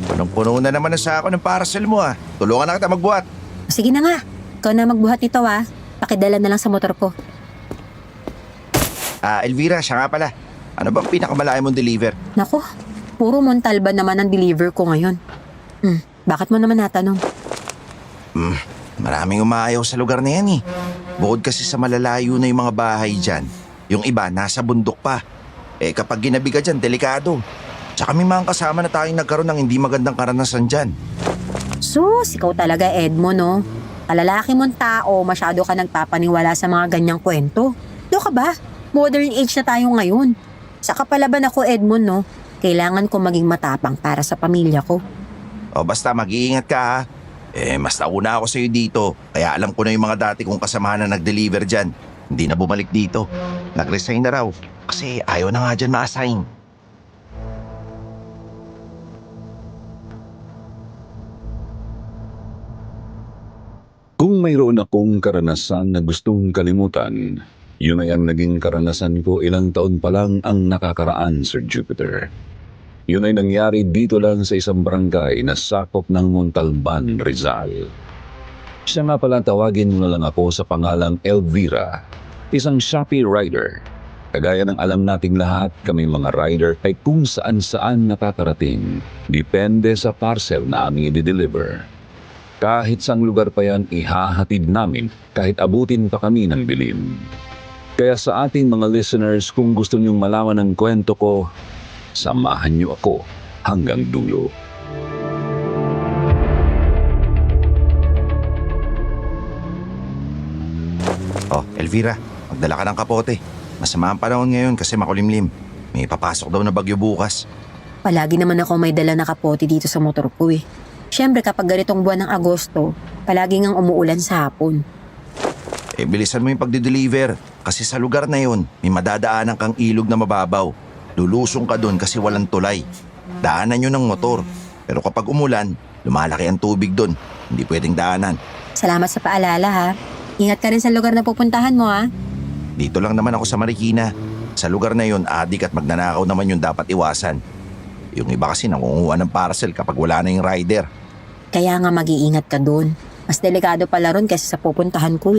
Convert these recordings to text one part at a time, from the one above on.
Punong-puno na naman ang sako ng parcel mo ah. Tulungan na kita magbuhat. Sige na nga, ikaw na magbuhat nito Pakidala na lang sa motor ko. Elvira, siya nga pala. Ano bang pinakamalaki mong deliver? Naku, puro Montalban naman ang deliver ko ngayon. Bakit mo naman natanong? Maraming umaayaw sa lugar na yan eh. Bukod kasi sa malalayo na yung mga bahay dyan, yung iba nasa bundok pa. Kapag ginabi ka dyan, delikado. Tsaka may mga kasama na tayong nagkaroon ng hindi magandang karanasan dyan. Sus, ikaw talaga Edmo, no? Kalalaki mong tao, masyado ka nagpapaniwala sa mga ganyang kwento. Do ka ba? Modern age na tayo ngayon. Saka palaban ako Edmond, no? Kailangan ko maging matapang para sa pamilya ko. O basta mag-iingat ka ha. Mas nauna ako sa'yo dito. Kaya alam ko na yung mga dati kong kasamahan na nag-deliver dyan. Hindi na bumalik dito. Nag-resign na raw. Kasi ayaw na nga dyan ma-assign. Kung mayroon akong karanasan na gustong kalimutan, yun ay ang naging karanasan ko ilang taon pa lang ang nakakaraan, Sir Jupiter. Yun ay nangyari dito lang sa isang barangay na sakop ng Montalban, Rizal. Siya nga pala tawagin mo na lang ako sa pangalang Elvira, isang Shopee rider. Kagaya ng alam nating lahat, kami mga rider ay kung saan-saan nakakarating. Depende sa parcel na aming i-deliver. Kahit saang lugar pa yan, ihahatid namin kahit abutin pa kami ng dilim. Kaya sa ating mga listeners, kung gusto niyong malaman ang kwento ko, samahan niyo ako hanggang dulo. Elvira, magdala ka ng kapote. Masama ang panahon ngayon kasi makulimlim. May papasok daw na bagyo bukas. Palagi naman ako may dala na kapote dito sa motor ko Siyempre kapag ganitong buwan ng Agosto, palagi ngang umuulan sa hapon. Bilisan mo yung pagdi-deliver kasi sa lugar na yun, may madadaanan kang ilog na mababaw. Lulusong ka doon kasi walang tulay. Daanan yun ng motor. Pero kapag umulan, lumalaki ang tubig doon. Hindi pwedeng daanan. Salamat sa paalala Ingat ka rin sa lugar na pupuntahan mo Dito lang naman ako sa Marikina. Sa lugar na yun, adik at magnanakaw naman yung dapat iwasan. Yung iba kasi nangunguha ng parcel kapag wala na yung rider. Kaya nga mag-iingat ka doon. Mas delikado pala ron kasi sa pupuntahan ko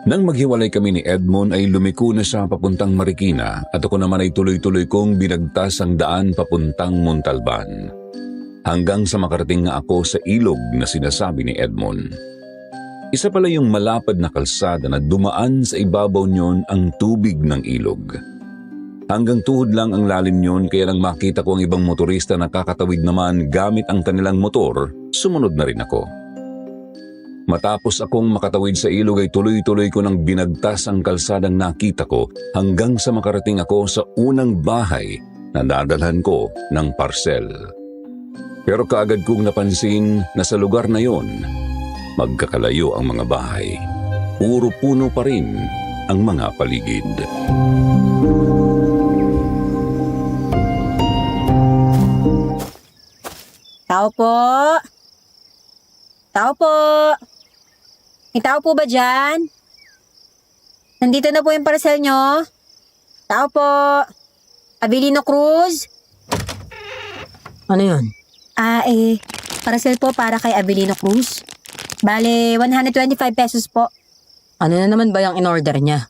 Nang maghiwalay kami ni Edmond ay lumiko na siya papuntang Marikina at ako naman ay tuloy-tuloy kong binagtas ang daan papuntang Montalban. Hanggang sa makarating nga ako sa ilog na sinasabi ni Edmond. Isa pala yung malapad na kalsada na dumaan sa ibabaw niyon ang tubig ng ilog. Hanggang tuhod lang ang lalim niyon kaya lang makita ko ang ibang motorista na kakatawid naman gamit ang kanilang motor, sumunod na rin ako. Matapos akong makatawid sa ilog ay tuloy-tuloy ko nang binagtas ang kalsadang nakita ko hanggang sa makarating ako sa unang bahay na dadalhan ko ng parcel. Pero kaagad kong napansin na sa lugar na yon, magkakalayo ang mga bahay. Puro puno pa rin ang mga paligid. Tao po! Tao po! May tao po ba dyan? Nandito na po yung parcel nyo. Tao po! Abilino Cruz? Ano yun? Parcel po para kay Abilino Cruz. Bale, 125 pesos po. Ano na naman ba yung in-order niya?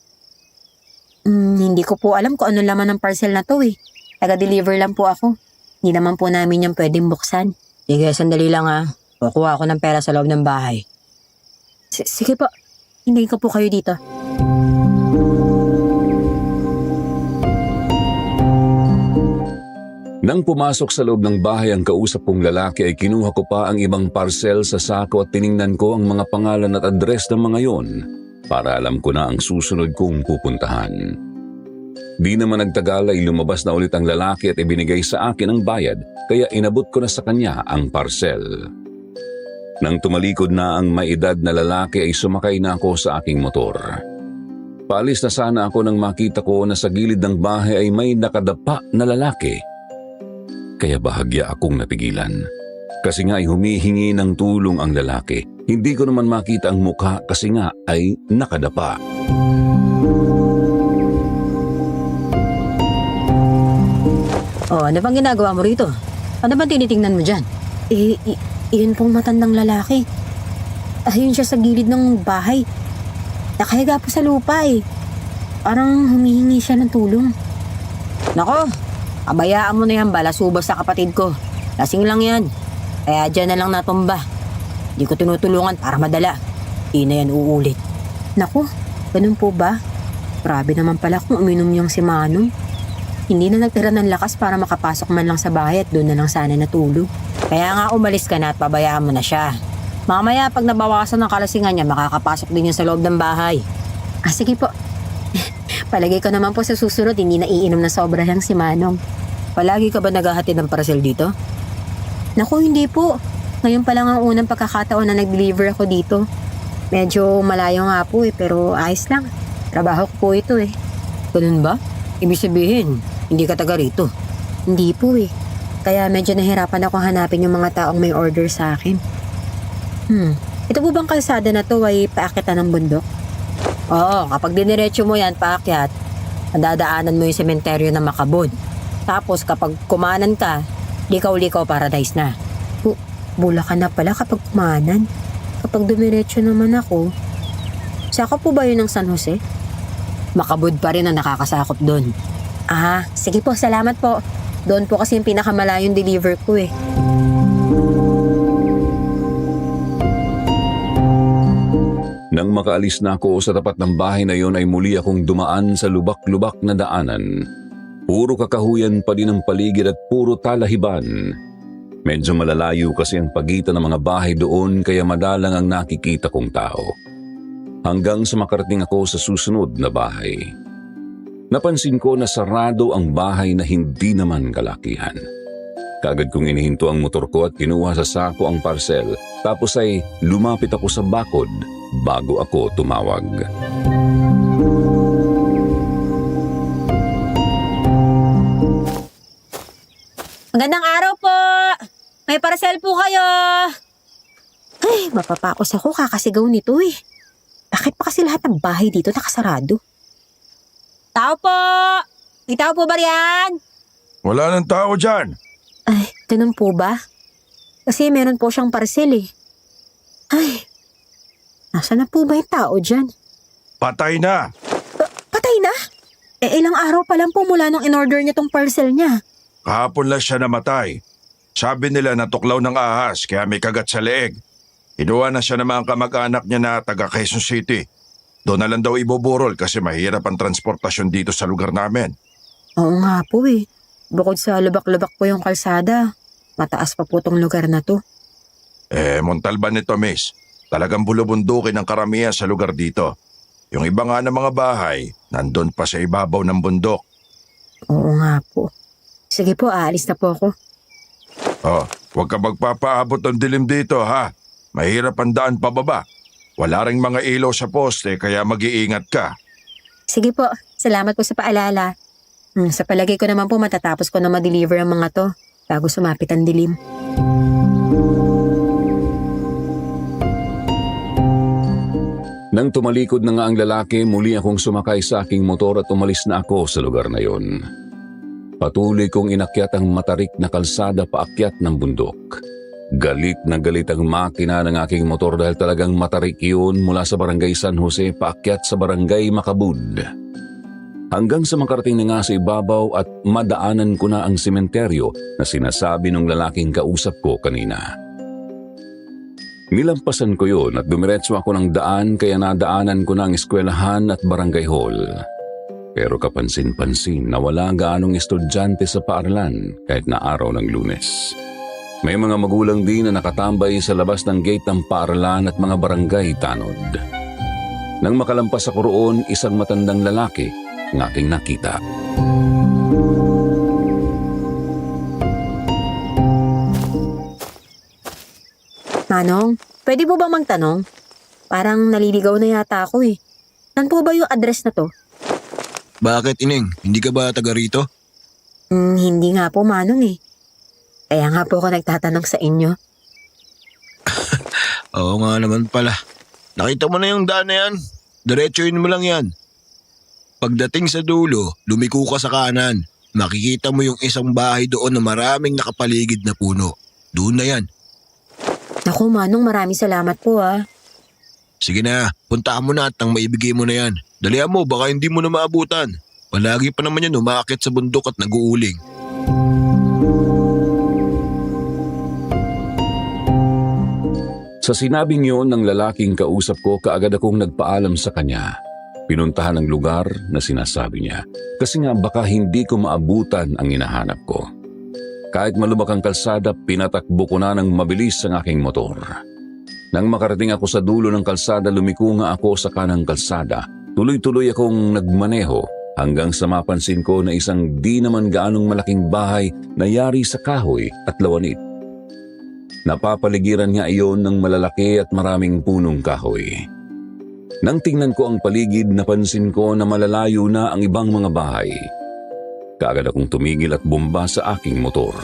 Hindi ko po alam kung ano laman ng parcel na to Taga-deliver lang po ako. Hindi naman po namin yung pwedeng buksan. Sige, sandali lang Kukuha ako ng pera sa loob ng bahay. Sige po. Hintayin ko po kayo dito. Nang pumasok sa loob ng bahay ang kausap kong lalaki ay kinuha ko pa ang ibang parcel sa sako at tiningnan ko ang mga pangalan at address ng mga yon para alam ko na ang susunod kong pupuntahan. Di naman nagtagal ay lumabas na ulit ang lalaki at ibinigay sa akin ang bayad kaya inabot ko na sa kanya ang parcel. Nang tumalikod na ang may edad na lalaki ay sumakay na ako sa aking motor. Paalis na sana ako nang makita ko na sa gilid ng bahay ay may nakadapa na lalaki. Kaya bahagya akong napigilan. Kasi nga ay humihingi ng tulong ang lalaki. Hindi ko naman makita ang mukha kasi nga ay nakadapa. Oh, ano bang ginagawa mo rito? Ano bang tinitingnan mo dyan? Yun pong matandang lalaki. Ayun siya sa gilid ng bahay. Nakahiga po sa lupa eh. Parang humihingi siya ng tulong. Nako, abayaan mo na yan, balasubas sa kapatid ko. Lasing lang yan. Kaya dyan na lang natumba. Di ko tinutulungan para madala. Di na yan uulit. Nako, ganun po ba? Grabe naman pala kung uminom niyang si Manong. Hindi na nagtira ng lakas para makapasok man lang sa bahay at doon na lang sana natulog. Kaya nga umalis ka na at pabayaan mo na siya. Mamaya pag nabawasan ng kalasingan niya, makakapasok din niya sa loob ng bahay. Sige po. Palagay ko naman po sa susunod, hindi na iinom na sobra lang si Manong. Palagi ka ba naghahatid ng parcel dito? Naku, hindi po. Ngayon pa lang ang unang pagkakataon na nag-deliver ako dito. Medyo malayo nga po pero ayos lang. Trabaho ko po ito eh. Ganun ba? Ibig sabihin, hindi ka taga rito? Hindi po eh. Kaya medyo nahirapan ako hanapin yung mga taong may order sa akin. Ito po bang kalsada na to ay paakyatan ng bundok? Oo, kapag diniretso mo yan paakyat, dadaanan mo yung sementeryo ng Makabud. Tapos kapag kumanan ka, likaw-likaw paradise na. Bulacan na pala kapag kumanan. Kapag dumiretso naman ako, saka po ba yun ng San Jose? Makabud pa rin ang nakakasakop doon. Sige po, salamat po. Doon po kasi yung pinakamalayong deliver ko eh. Nang makaalis na ako sa tapat ng bahay na yon ay muli akong dumaan sa lubak-lubak na daanan. Puro kakahuyan pa din ang paligid at puro talahiban. Medyo malalayo kasi ang pagitan ng mga bahay doon kaya madalang ang nakikita kong tao. Hanggang sa makarating ako sa susunod na bahay. Napansin ko na sarado ang bahay na hindi naman kalakihan. Kaagad kong inihinto ang motor ko at kinuha sa sako ang parcel. Tapos ay lumapit ako sa bakod bago ako tumawag. Magandang araw po! May parcel po kayo! Ay, mapapakos ako kakasigaw nito eh. Bakit pa kasi lahat ng bahay dito nakasarado? Tao po! May tao po ba riyan? Wala nang tao dyan. Ay, ganun po ba? Kasi meron po siyang parcel eh. Ay, nasa na po ba yung tao dyan? Patay na. Patay na? Ilang araw pa lang po mula nung in-order niya tong parcel niya. Kahapon lang siya namatay. Sabi nila natuklaw ng ahas kaya may kagat sa leeg. Inuwa na siya ng mga kamag-anak niya na taga Quezon City. Doon na lang daw ibuburol kasi mahirap ang transportasyon dito sa lugar namin. Oo nga po eh. Bukod sa lubak-lubak po yung kalsada, mataas pa po tong lugar na to. Montalban nito, miss. Talagang bulubundukin ang karamihan sa lugar dito. Yung iba nga ng mga bahay, nandun pa sa ibabaw ng bundok. Oo nga po. Sige po, aalis na po ako. Huwag ka magpapaabot ng dilim dito, ha? Mahirap ang daan pababa. Wala ring mga ilaw sa poste kaya mag-iingat ka. Sige po, salamat po sa paalala. Sa palagay ko naman po matatapos ko na ma-deliver ang mga to bago sumapit ang dilim. Nang tumalikod na nga ang lalaki, muli akong sumakay sa aking motor at umalis na ako sa lugar na yon. Patuloy kong inakyat ang matarik na kalsada paakyat ng bundok. Galit na galit ang makina ng aking motor dahil talagang matarik yun mula sa barangay San Jose paakyat sa barangay Makabud. Hanggang sa makarating na nga sa ibabaw at madaanan ko na ang sementeryo na sinasabi ng lalaking kausap ko kanina. Nilampasan ko yun at dumiretso ako ng daan kaya nadaanan ko na ang eskwelahan at barangay hall. Pero kapansin-pansin na wala gaanong estudyante sa paaralan kahit na araw ng Lunes. May mga magulang din na nakatambay sa labas ng gate ng paaralan at mga barangay tanod. Nang makalampas ako roon, isang matandang lalaki ang aking nakita. Manong, pwede po bang magtanong? Parang naliligaw na yata ako eh. Saan po ba yung address na to? Bakit, Ining? Hindi ka ba taga rito? Hindi nga po, Manong eh. Kaya nga po ako nagtatanong sa inyo. Oo nga naman pala. Nakita mo na yung daan na yan. Diretsuin mo lang yan. Pagdating sa dulo, lumiko ka sa kanan. makikita mo yung isang bahay doon na maraming nakapaligid na puno. Doon na yan. Naku, Manong, maraming salamat po ah. Sige na, puntahan mo na at nang maibigay mo na yan. Dalihan mo, baka hindi mo na maabutan. Palagi pa naman yan umaakit sa bundok at nag-uuling. Sa sinabing yun ng lalaking kausap ko, kaagad akong nagpaalam sa kanya. Pinuntahan ang lugar na sinasabi niya kasi nga baka hindi ko maabutan ang hinahanap ko. Kahit malubak ang kalsada, pinatakbo ko na ng mabilis ang aking motor. Nang makarating ako sa dulo ng kalsada, lumiko nga ako sa kanang kalsada. Tuloy-tuloy akong nagmaneho hanggang sa mapansin ko na isang di naman gaanong malaking bahay na yari sa kahoy at lawanit. Napapaligiran nga iyon ng malalaki at maraming punong kahoy. Nang tingnan ko ang paligid, napansin ko na malalayo na ang ibang mga bahay. Kaagad akong tumigil at bumba sa aking motor.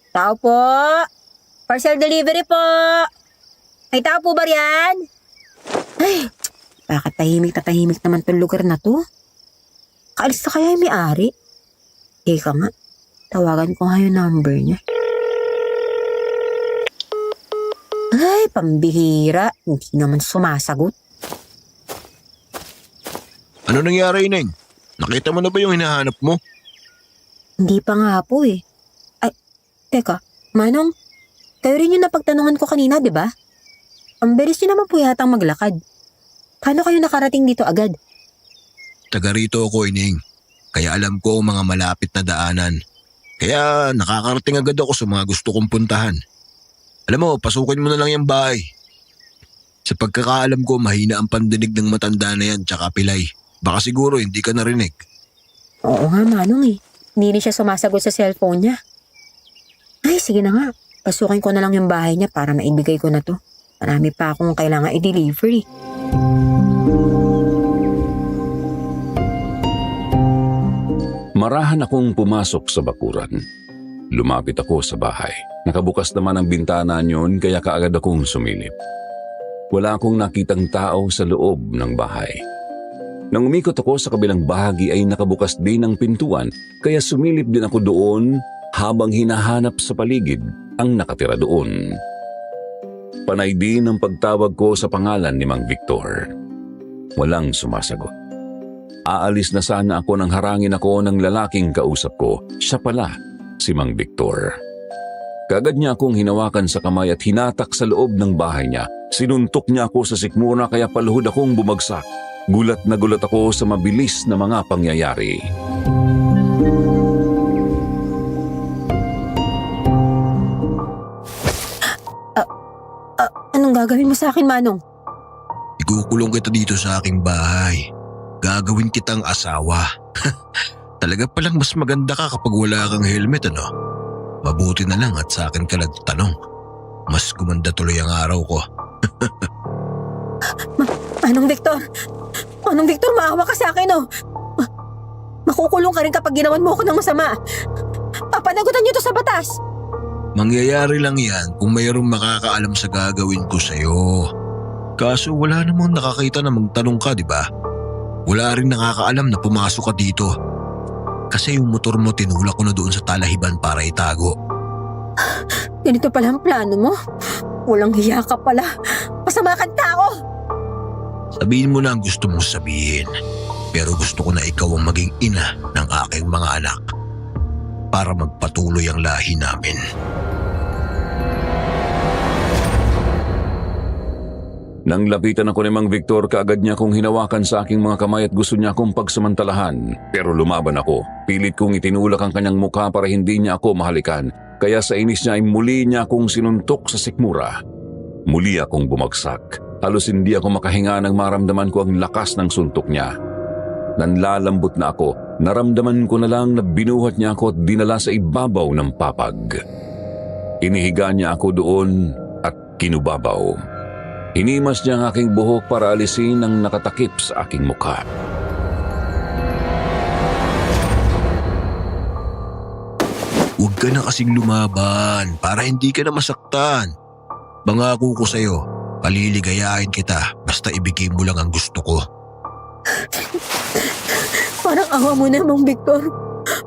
Tao po! Parcel delivery po! May tao po ba riyan? Ay, bakit tahimik na tahimik naman itong lugar na to? Kaalis na kaya yung may-ari? Eka nga, tawagan ko nga yung number niya. Ay, pambihira. Hindi naman sumasagot. Ano nangyari, Ineng? Nakita mo na ba yung hinahanap mo? Hindi pa nga po eh. Ay, teka, Manong, kayo rin yung napagtanungan ko kanina, di ba? Ang bilis niyo naman po yatang maglakad. Paano kayo nakarating dito agad? Taga rito ako, Ineng. Kaya alam ko ang mga malapit na daanan. Kaya nakakarating agad ako sa mga gusto kong puntahan. Alam mo, pasukin mo na lang yung bahay. Sa pagkakaalam ko, mahina ang pandinig ng matanda na yan tsaka pilay. Baka siguro hindi ka narinig. Oo nga, Manong eh. Hindi rin siya sumasagot sa cellphone niya. Ay, sige na nga. Pasukin ko na lang yung bahay niya para maibigay ko na to. Marami pa akong kailangan i-deliver eh. Marahan akong pumasok sa bakuran. Lumapit ako sa bahay. Nakabukas naman ang bintana niyon kaya kaagad akong sumilip. Wala akong nakitang tao sa loob ng bahay. Nang umikot ako sa kabilang bahagi ay nakabukas din ang pintuan kaya sumilip din ako doon habang hinahanap sa paligid ang nakatira doon. Panay din ang pagtawag ko sa pangalan ni Mang Victor. Walang sumasagot. Aalis na sana ako nang harangin ako ng lalaking kausap ko. Siya pala, si Mang Victor. Kaagad niya akong hinawakan sa kamay at hinatak sa loob ng bahay niya. Sinuntok niya ako sa sikmura kaya paluhod akong bumagsak. Gulat na gulat ako sa mabilis na mga pangyayari. Anong gagawin mo sa akin, Manong? Ikukulong kita dito sa aking bahay. Gagawin kitang asawa. Talaga palang mas maganda ka kapag wala kang helmet, ano? Mabuti na lang at sa akin ka nagtanong. Mas gumanda tuloy ang araw ko. Manong Victor! Manong Victor, maawa ka sa akin, oh! Makukulong ka rin kapag ginawan mo ako ng masama. Papanagutan niyo to sa batas! Mangyayari lang yan kung mayroong makakaalam sa gagawin ko sa'yo. Kaso wala namang nakakita na magtanong ka, di ba? Wala rin nakakaalam na pumasok ka dito. Kasi yung motor mo tinulak ko na doon sa talahiban para itago. Ganito pala ang plano mo? Walang hiya ka pala. Masama kang tao! Sabihin mo na ang gusto mong sabihin. Pero gusto ko na ikaw ang maging ina ng aking mga anak. Para magpatuloy ang lahi namin. Nang lapitan ako ni Mang Victor, kaagad niya akong hinawakan sa aking mga kamay at gusto niya akong pagsamantalahan. Pero lumaban ako. Pilit kong itinulak ang kanyang mukha para hindi niya ako mahalikan. Kaya sa inis niya ay muli niya akong sinuntok sa sikmura. Muli akong bumagsak. Halos hindi ako makahinga nang maramdaman ko ang lakas ng suntok niya. Nanlalambot na ako. Naramdaman ko na lang na binuhat niya ako at dinala sa ibabaw ng papag. Inihiga niya ako doon at kinubabaw. Hinimas niya ang aking buhok para alisin ang nakatakip sa aking mukha. Huwag ka na kasing lumaban para hindi ka na masaktan. Bangako ko sa'yo, Paliligayahin kita basta ibigay mo lang ang gusto ko. Parang awa mo namang, Victor.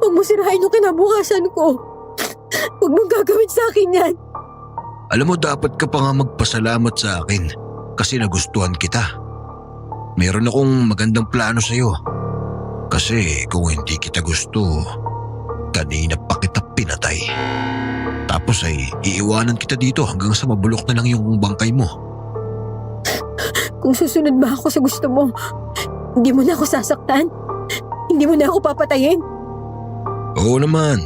Huwag mo sirahin yung kinabukasan ko. Huwag mong gagawin sa akin yan. Alam mo, dapat ka pa nga magpasalamat sa akin kasi nagustuhan kita. Meron akong magandang plano sa'yo. Kasi kung hindi kita gusto, kanina pa kita pinatay. Tapos ay iiwanan kita dito hanggang sa mabulok na lang yung bangkay mo. Kung susunod ba ako sa gusto mo, hindi mo na ako sasaktan? Hindi mo na ako papatayin? Oo naman.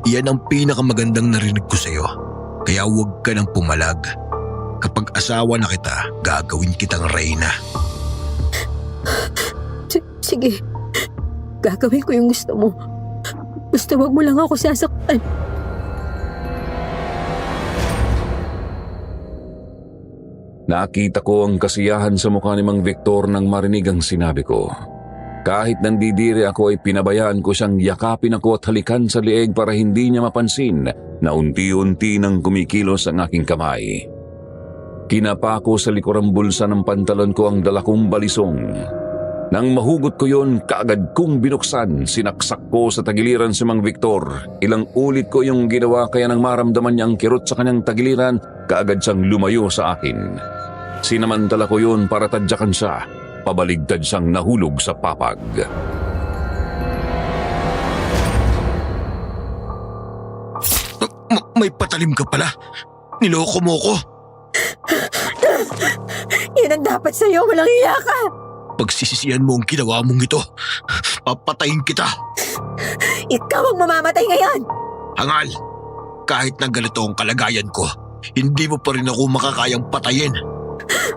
Iyan ang pinakamagandang narinig ko sa'yo. Kaya huwag ka nang pumalag. Kapag asawa na kita, gagawin kitang reyna. Sige, gagawin ko yung gusto mo. Basta wag mo lang ako sasaktan. Nakita ko ang kasiyahan sa mukha ni Mang Victor nang marinig ang sinabi ko. Kahit nandidiri ako ay pinabayaan ko siyang yakapin ako at halikan sa lieg para hindi niya mapansin na unti-unti nang kumikilos ang aking kamay. Kinapa ko sa likurang bulsa ng pantalon ko ang dala kong balisong. Nang mahugot ko yon, kaagad kong binuksan, sinaksak ko sa tagiliran si Mang Victor. Ilang ulit ko yung ginawa kaya nang maramdaman niya ang kirot sa kanyang tagiliran, kaagad siyang lumayo sa akin. Sinamantala ko yon para tadyakan siya. Pabaligtad siyang nahulog sa papag. May patalim ka pala. Niloko mo ko. Yan ang dapat sa'yo, walang iya ka. Pagsisisihan mo ang ginawa mong ito. Papatayin kita. Ikaw ang mamamatay ngayon. Hangal, kahit na ganito ang kalagayan ko, hindi mo pa rin ako makakayang patayin.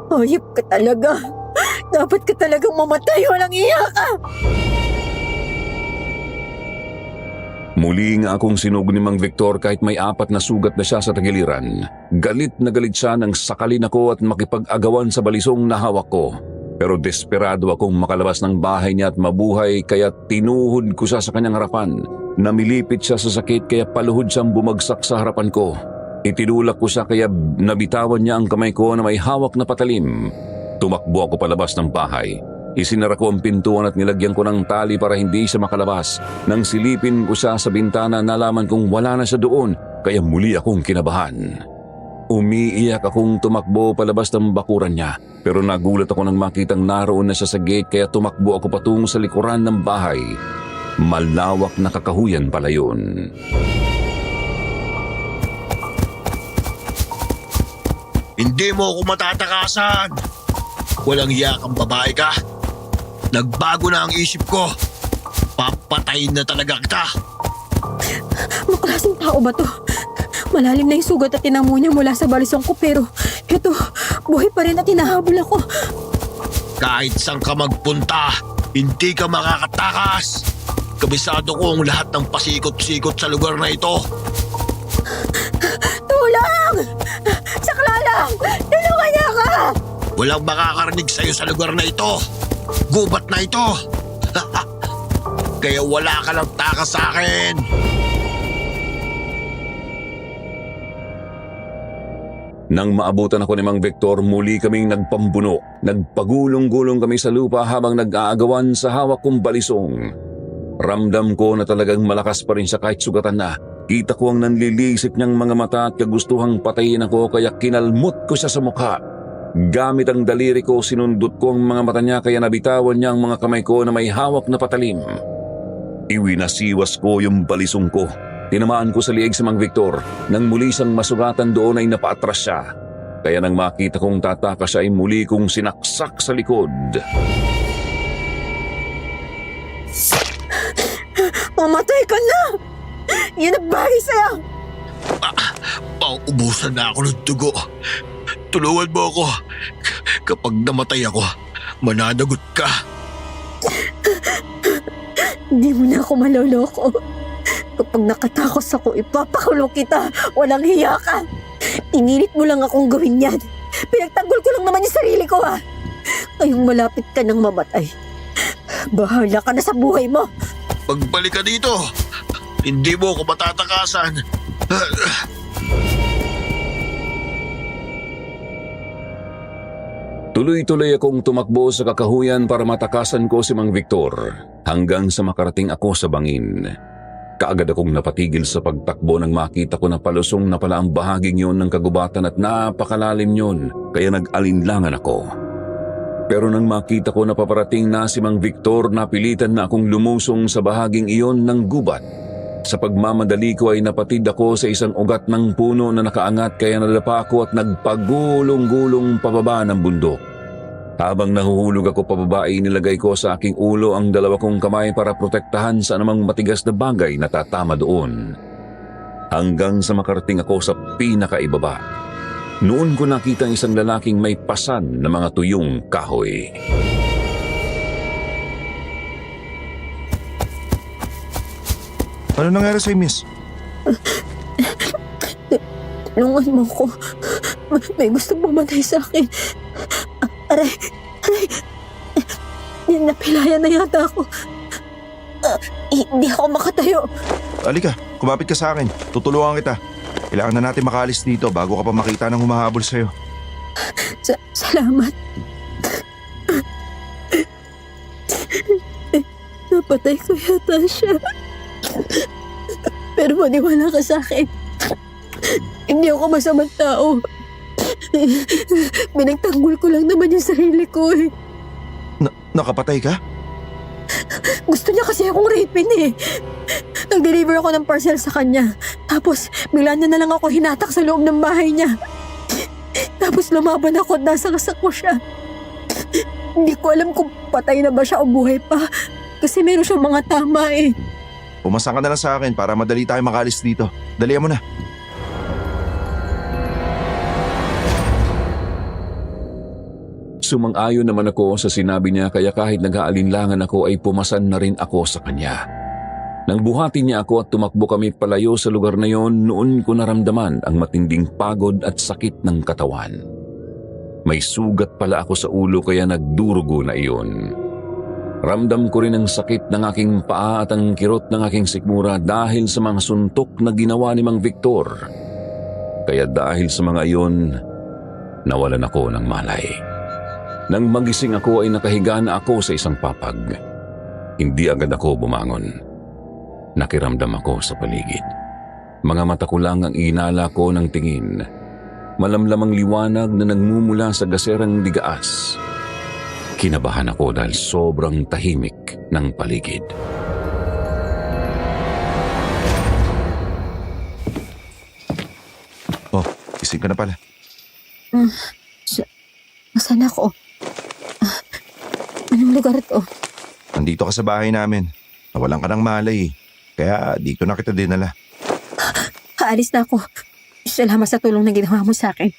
Hayop ka talaga. Dapat ka talagang mamatay, walang iya ka. Muli nga akong sinug ni Mang Victor kahit may 4 na sugat na siya sa tagiliran. Galit na galit siya nang sakalin ako at makipag-agawan sa balisong na hawak ko. Pero desperado akong makalabas ng bahay niya at mabuhay kaya tinuhod ko siya sa kanyang harapan. Namilipit siya sa sakit kaya paluhod siyang bumagsak sa harapan ko. Itinulak ko siya kaya nabitawan niya ang kamay ko na may hawak na patalim. Tumakbo ako palabas ng bahay. Isinara ko ang pintuan at nilagyan ko ng tali para hindi siya makalabas. Nang silipin ko siya sa bintana, nalaman kong wala na siya doon, kaya muli akong kinabahan. Umiiyak akong tumakbo palabas ng bakuran niya, pero nagulat ako nang makitang naroon na siya sa gate kaya tumakbo ako patungo sa likuran ng bahay. Malawak na kakahuyan pala yun. Hindi mo ako matatakasan. Walang hiya kang babae ka. Nagbago na ang isip ko. Papatayin na talaga kita. Anong klaseng tao ba to? Malalim na yung sugat at tinamo niya mula sa balisong ko pero eto, buhay pa rin at hinahabol ako. Kahit saan ka magpunta, hindi ka makakatakas. Kabisado ko ang lahat ng pasikot-sikot sa lugar na ito. Tulong! Sakla lang! Tulungan niya ka! Walang makakarinig sa'yo sa lugar na ito. Gubat na ito. Kaya wala ka lang takas sa akin. Nang maabutan ako ni Mang Victor, muli kaming nagpambuno. Nagpagulong-gulong kami sa lupa habang nag-aagawan sa hawak kong balisong. Ramdam ko na talagang malakas pa rin siya kahit sugatan na. Kita ko ang nanlilisik niyang mga mata at kagustuhang patayin ako kaya kinalmot ko siya sa mukha. Gamit ang daliri ko, sinundot ko ang mga mata niya kaya nabitawan niya ang mga kamay ko na may hawak na patalim. Iwinasiwas ko yung balisong ko. Tinamaan ko sa liig si Mang Victor. Nang muli siyang masugatan doon ay napaatras siya. Kaya nang makita kong tatakas siya ay muli kong sinaksak sa likod. Mamatay ka na! Yan ang bagay sa'yo! Pauubusan na ako ng dugo. Tulungan mo ako. Kapag namatay ako, mananagot ka. Hindi mo na ako maloloko. Kapag nakatakos ako, ipapakulong kita. Walang hiya ka. Pinilit mo lang akong gawin yan. Pinagtanggol ko lang naman yung sarili ko, ha. Ngayong malapit ka nang mamatay. Bahala ka na sa buhay mo. Pagbalik ka dito, hindi mo ako matatakasan. Tuloy-tuloy akong tumakbo sa kakahuyan para matakasan ko si Mang Victor hanggang sa makarating ako sa bangin. Kaagad akong napatigil sa pagtakbo nang makita ko na palusong na pala ang bahaging yon ng kagubatan at napakalalim yon, kaya nag-alinlangan ako. Pero nang makita ko na paparating na si Mang Victor, napilitan na akong lumusong sa bahaging iyon ng gubat. Sa pagmamadali ko ay napatid ako sa isang ugat ng puno na nakaangat, kaya nadapa ako at nagpagulong-gulong pababa ng bundok. Habang nahuhulog ako pababa ay nilagay ko sa aking ulo ang dalawa kong kamay para protektahan sa anumang matigas na bagay na tatama doon. Hanggang sa makarating ako sa pinakaibaba. Noon ko nakita ang isang lalaking may pasan na mga tuyong kahoy. Ano nangyari sa'yo, miss? Tulungan mo ko. May gusto pumatay sa akin. Aray. Napilayan na yata ako. Hindi ako makatayo. Halika, kumapit ka sa akin. Tutulungan kita. Kailangan na natin makaalis dito bago ka pa makita ng humahabol sa'yo. Salamat. Napatay ko yata siya. Pero maniwala ka sa akin. Hindi ako masamang tao. Pinagtanggol ko lang naman yung sarili ko eh. Nakapatay ka? Gusto niya kasi akong rapin eh. Nag-deliver ako ng parcel sa kanya. Tapos bigla niya na lang ako hinatak sa loob ng bahay niya. Tapos lumaban ako at nasagasak ko siya. Hindi ko alam kung patay na ba siya o buhay pa. Kasi meron siyang mga tama eh. Pumasa ka na lang sa akin para madali tayo makaalis dito. Dalihan mo na. Sumang-ayon naman ako sa sinabi niya, kaya kahit nag-aalinlangan ako ay pumasan na rin ako sa kanya. Nang buhatin niya ako at tumakbo kami palayo sa lugar na yon, noon ko naramdaman ang matinding pagod at sakit ng katawan. May sugat pala ako sa ulo kaya nagdurugo na iyon. Ramdam ko rin ang sakit ng aking paa at ang kirot ng aking sikmura dahil sa mga suntok na ginawa ni Mang Victor. Kaya dahil sa mga iyon, nawalan ako ng malay. Nang magising ako ay nakahiga na ako sa isang papag. Hindi agad ako bumangon. Nakiramdam ako sa paligid. Mga mata ko lang ang inala ko ng tingin. Malamlamang liwanag na nagmumula sa gaserang digaas. Kinabahan ako dahil sobrang tahimik ng paligid. Oh, gising ka na pala. Nasaan ako? Anong lugar to? Nandito ka sa bahay namin. Nawalan ka ng malay eh. Kaya dito na kita dinala. Aalis na ako. Salamat sa tulong na ginawa mo sa akin.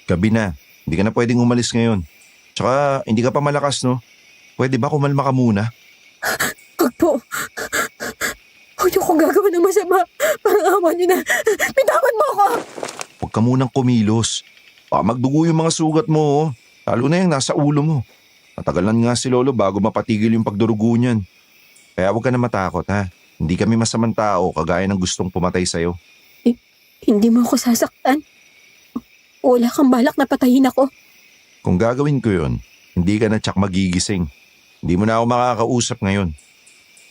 Gabi na. Hindi ka na pwedeng umalis ngayon. Tsaka hindi ka pa malakas, no? Pwede ba kumalma ka muna? Wag po. Huwag niyo kong gagawin ng masama. Parang awa niyo na. Bitawan mo ako! Huwag ka munang kumilos. Baka magdugo yung mga sugat mo, oh. Lalo na yung nasa ulo mo. Matagalan nga si Lolo bago mapatigil yung pagdurugo niyan. Kaya huwag ka na matakot, ha? Hindi kami masamang tao kagaya ng gustong pumatay sa'yo. Hindi mo ako sasaktan. Wala kang balak na patayin ako. Kung gagawin ko yun, hindi ka na tsak magigising. Hindi mo na ako makakausap ngayon.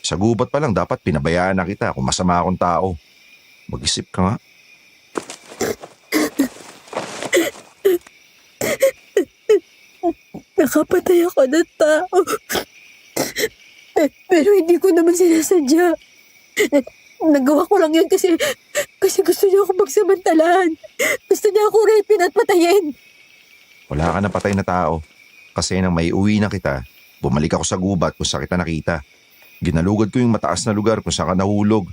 Sa gubat pa lang dapat pinabayaan na kita kung masama akong tao. Mag-isip ka nga. Nakapatay ako ng tao. Pero hindi ko naman sinasadya. Nagawa ko lang yun kasi gusto niya ako magsamantalahan. Gusto niya ako rapin at patayin. Wala ka na patay na tao. Kasi nang may uwi na kita, bumalik ako sa gubat kung saan kita nakita. Ginalugad ko yung mataas na lugar kung saan ka nahulog.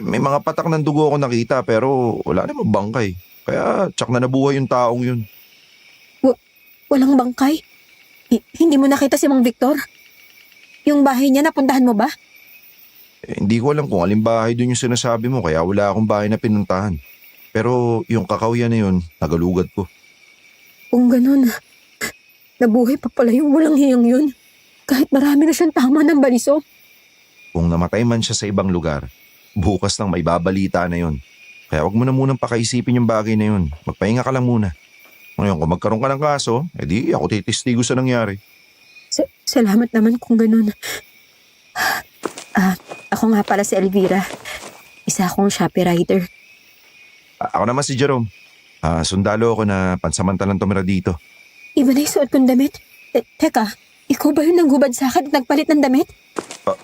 May mga patak ng dugo ako nakita pero wala namang bangkay. Kaya tsak na nabuhay yung taong yun. Walang bangkay? Hindi mo nakita si Mang Victor? Yung bahay niya, napuntahan mo ba? Hindi ko alam kung alin bahay dun yung sinasabi mo kaya wala akong bahay na pinuntahan. Pero yung kakawyan na yun, nagalugad ko. Kung ganun, nabuhay pa pala yung walang hiyang yun. Kahit marami na siyang tama ng baliso. Kung namatay man siya sa ibang lugar, bukas nang may babalita na yun. Kaya wag mo na munang pakaisipin yung bagay na yun. Magpahinga ka lang muna. Ngayon kung magkaroon ka ng kaso, edi ako titistigo sa nangyari. Salamat naman kung ganun. Ako nga pala si Elvira. Isa akong Shopee rider. Ako naman si Jerome. Sundalo ako na pansamantalang tumira dito. Iba na yung suot kong damit. Teka, ikaw ba yung nanghubad sa akin at nagpalit ng damit?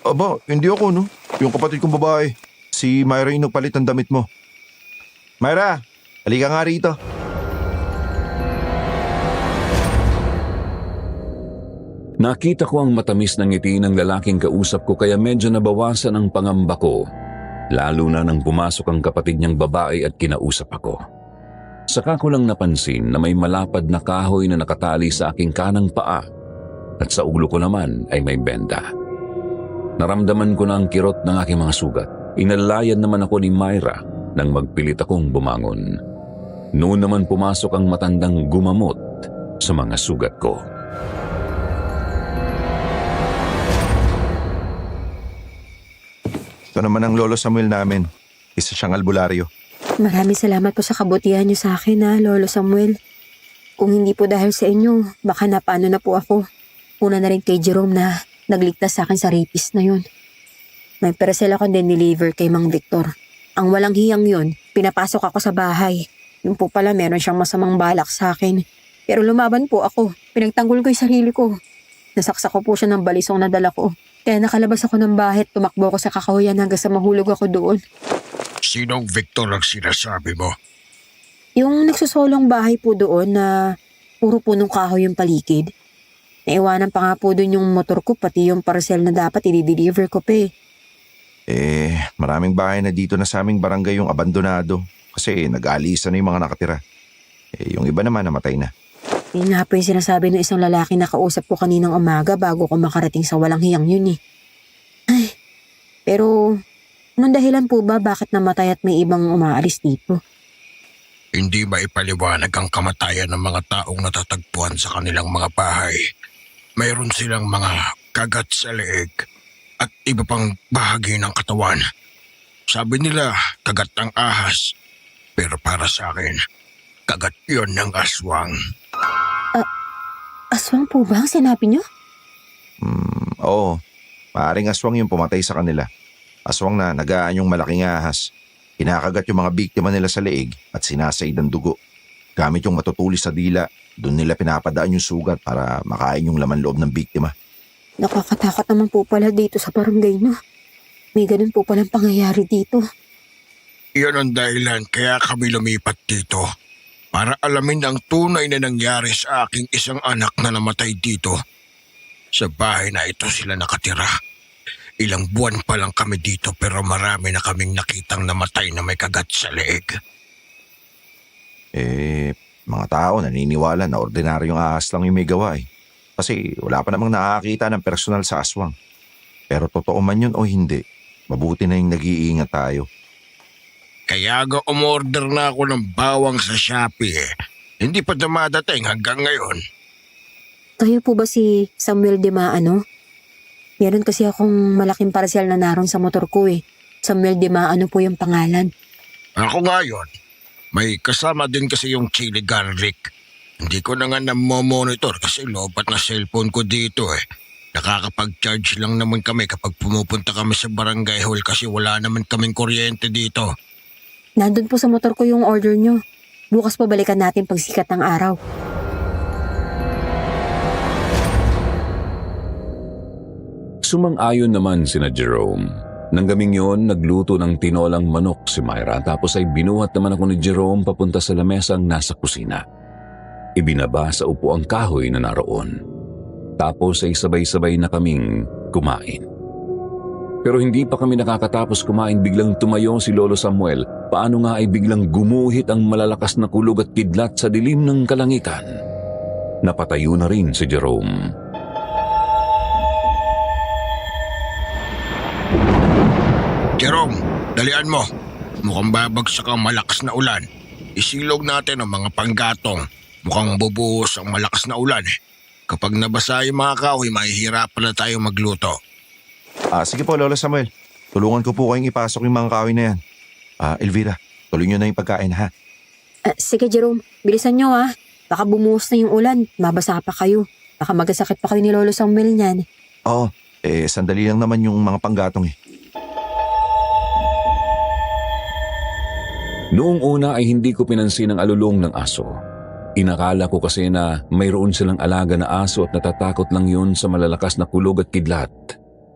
Aba, hindi ako no. Yung kapatid kong babae. Si Myra yung nagpalit ng damit mo. Myra, halika nga rito. Nakita ko ang matamis na ngiti ng lalaking kausap ko kaya medyo nabawasan ang pangamba ko. Lalo na nang pumasok ang kapatid niyang babae at kinausap ako. Saka ko lang napansin na may malapad na kahoy na nakatali sa aking kanang paa at sa ulo ko naman ay may benda. Naramdaman ko na ang kirot ng aking mga sugat. Inalayan naman ako ni Myra nang magpilit akong bumangon. Noon naman pumasok ang matandang gumamot sa mga sugat ko. Ito naman ang lolo Samuel namin. Isa siyang albularyo. Maraming salamat po sa kabutihan niyo sa akin Lolo Samuel. Kung hindi po dahil sa inyo, baka napaano na po ako. Una na rin kay Jerome na nagligtas sa akin sa rapist na yun. May parcel ako din deliver kay Mang Victor. Ang walang hiyang yun, pinapasok ako sa bahay. Yung po pala meron siyang masamang balak sa akin. Pero lumaban po ako. Pinagtanggol ko yung sarili ko. Nasaksak ko po siya ng balisong na dala ko. Kaya nakalabas ako ng bahay at tumakbo ko sa kakahuyan hanggang sa mahulog ako doon. Sinong Victor ang sinasabi mo? Yung nagsusolong bahay po doon na puro punong kahoy yung paligid. Naiwanan pa nga po doon yung motor ko pati yung parcel na dapat i-deliver ko pa Maraming bahay na dito na sa aming barangay yung abandonado. Kasi nag-aalisan na yung mga nakatira. Yung iba naman namatay na. Yun nga po yung sinasabi ng isang lalaki na kausap ko kaninang umaga bago ko makarating sa walang hiyang yun Ay, pero anong dahilan po ba bakit namatay at may ibang umaalis dito? Hindi ba ipaliwanag ang kamatayan ng mga taong natatagpuan sa kanilang mga bahay? Mayroon silang mga kagat sa leeg at iba pang bahagi ng katawan. Sabi nila, kagat ng ahas. Pero para sa akin, kagat yon ng aswang. Aswang po ba ang sinabi niyo? Oo, maaaring aswang yung pumatay sa kanila. Aswang na nagaan yung malaking ahas. Kinakagat yung mga biktima nila sa leeg at sinasaid ang dugo. Gamit yung matutulis sa dila, doon nila pinapadaan yung sugat para makain yung laman loob ng biktima. Nakakatakot naman po pala dito sa barangay no. May ganun po palang pangyayari dito. Iyon ang dahilan kaya kami lumipat dito. Para alamin ang tunay na nangyari sa aking isang anak na namatay dito. Sa bahay na ito sila nakatira. Ilang buwan pa lang kami dito pero marami na kaming nakitang namatay na may kagat sa leeg. Mga tao naniniwala na ordinaryong ahas lang yung may gawa Kasi wala pa namang nakakita ng personal sa aswang. Pero totoo man yun o hindi, mabuti na yung nag-iingat tayo. Kaya umorder na ako ng bawang sa Shopee. Hindi pa dumadating hanggang ngayon. Kayo po ba si Samuel Dimaano? Meron kasi akong malaking parcel na naroon sa motor ko Samuel Dimaano po yung pangalan. Ako nga yun. May kasama din kasi yung chili garlic. Hindi ko na nga namomonitor kasi lobat na cellphone ko dito Nakakapag-charge lang naman kami kapag pumupunta kami sa barangay hall kasi wala naman kaming kuryente dito. Nandun po sa motor ko yung order nyo. Bukas pa balikan natin pag sikat ng araw. Sumang-ayon naman sina Jerome. Nang gabing yun, nagluto ng tinolang manok si Myra tapos ay binuhat naman ako ni Jerome papunta sa lamesang nasa kusina. Ibinaba sa upo ang kahoy na naroon. Tapos ay sabay-sabay na kaming kumain. Pero hindi pa kami nakakatapos kumain biglang tumayo si Lolo Samuel. Paano nga ay biglang gumuhit ang malalakas na kulog at kidlat sa dilim ng kalangitan. Napatayo na rin si Jerome. Jerome, dalian mo. Mukhang babagsak ang malakas na ulan. Isilog natin ang mga panggatong. Mukhang bubuhos ang malakas na ulan Kapag nabasa yung mga kahoy, mahihirapan na tayo magluto. Sige po, Lolo Samuel. Tulungan ko po kayong ipasok yung mga kahoy na yan. Elvira, tuloy nyo na yung pagkain ha. Sige Jerome, bilisan nyo Baka bumuhos na yung ulan, mabasa pa kayo. Baka magkasakit pa kayo ni Lolo Samuel niyan. Oo, sandali lang naman yung mga panggatong eh. Noong una ay hindi ko pinansin ang alulong ng aso. Inakala ko kasi na mayroon silang alaga na aso at natatakot lang yun sa malalakas na kulog at kidlat.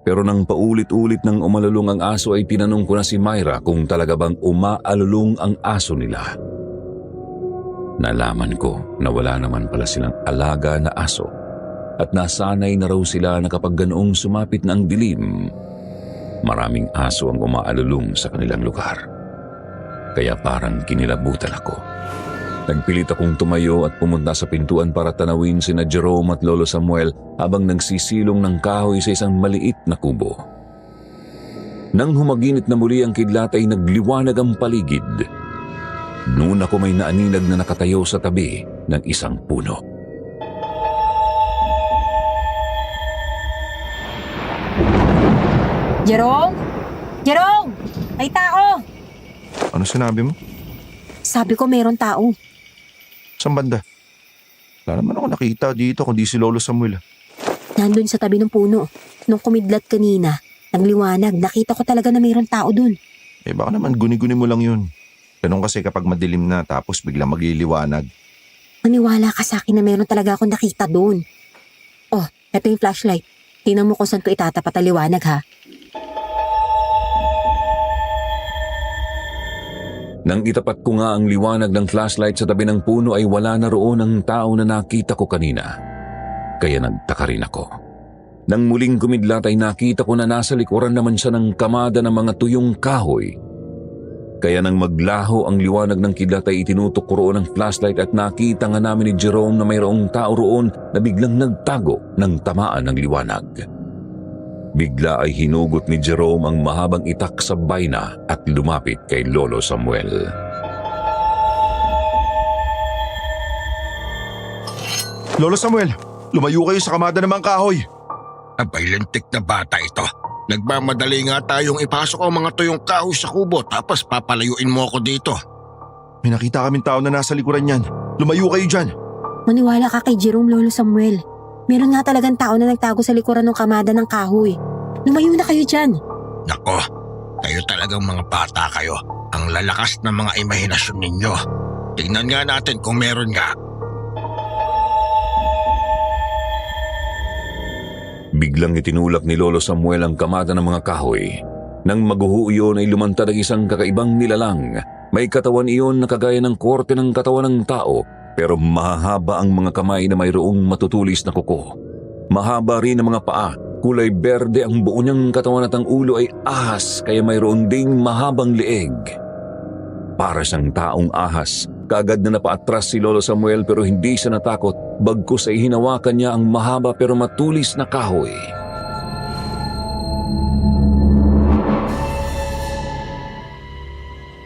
Pero nang paulit-ulit nang umalulong ang aso ay tinanong ko na si Myra kung talaga bang umaalulong ang aso nila. Nalaman ko na wala naman pala silang alaga na aso at nasanay na raw sila na kapag ganoong sumapit na ang dilim, maraming aso ang umaalulong sa kanilang lugar. Kaya parang kinilabutan ako. Nagpilit akong tumayo at pumunta sa pintuan para tanawin sina Jerome at Lolo Samuel habang nagsisilong ng kahoy sa isang maliit na kubo. Nang humaginit na muli ang kidlat ay nagliwanag ang paligid. Noon ako may naaninag na nakatayo sa tabi ng isang puno. Jerome? Jerome! May tao! Ano sinabi mo? Sabi ko meron tao. Saan banda? Wala naman ako nakita dito kundi si Lolo Samuel. Nandun sa tabi ng puno. Nung kumidlat kanina, nagliwanag, nakita ko talaga na mayroong tao dun. Baka naman guni-guni mo lang yun. Ganun kasi kapag madilim na tapos biglang magliliwanag. Maniwala ka sa akin na mayroon talaga akong nakita dun. Oh, eto yung flashlight. Tingnan mo kung saan ko itatapat ang liwanag ha. Nang itapat ko nga ang liwanag ng flashlight sa tabi ng puno ay wala na roon ang tao na nakita ko kanina. Kaya nagtaka rin ako. Nang muling kumidlat ay nakita ko na nasa likuran naman siya ng kamada ng mga tuyong kahoy. Kaya nang maglaho ang liwanag ng kidlat ay itinutok ko roon ang flashlight at nakita nga namin ni Jerome na mayroong tao roon na biglang nagtago ng tamaan ng liwanag. Bigla ay hinugot ni Jerome ang mahabang itak sa baina at lumapit kay Lolo Samuel. Lolo Samuel, lumayo kayo sa kamada ng mga kahoy. Abay, lintik na bata ito. Nagmamadali nga tayong ipasok ang mga tuyong kahoy sa kubo tapos papalayuin mo ako dito. May nakita kaming tao na nasa likuran niyan. Lumayo kayo dyan. Maniwala ka kay Jerome, Lolo Samuel. Meron nga talagang tao na nagtago sa likuran ng kamada ng kahoy. Lumayo na kayo dyan. Nako, kayo talagang mga bata kayo. Ang lalakas ng mga imahinasyon ninyo. Tingnan nga natin kung meron nga. Biglang itinulak ni Lolo Samuel ang kamada ng mga kahoy. Nang maguho iyon ay lumantad ang isang kakaibang nilalang. May katawan iyon na kagaya ng korte ng katawan ng tao pero mahahaba ang mga kamay na mayroong matutulis na kuko. Mahaba rin ang mga paa, kulay berde ang buo niyang katawan at ang ulo ay ahas kaya mayroon ding mahabang leeg. Para siyang taong ahas, kaagad na napaatras si Lolo Samuel pero hindi siya natakot bagkus ay hinawakan niya ang mahaba pero matulis na kahoy.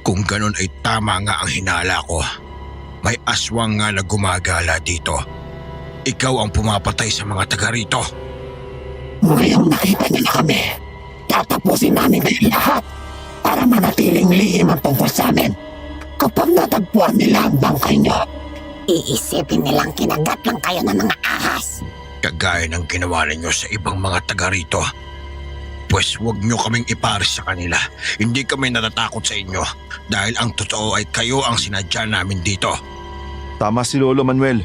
Kung ganun ay tama nga ang hinala ko. May aswang nga na gumagala dito. Ikaw ang pumapatay sa mga taga rito. Ngayong nakita niyo na kami, tatapusin namin ngayon lahat para manatiling lihim ang tungkol sa amin. Kapag natagpuan nila ang bangkay niyo, iisipin nilang kinagat lang kayo ng mga ahas. Kagaya ng ginawa ninyo sa ibang mga taga rito. Pues huwag nyo kaming ipares sa kanila. Hindi kami natatakot sa inyo dahil ang totoo ay kayo ang sinadya namin dito. Tama si Lolo Manuel.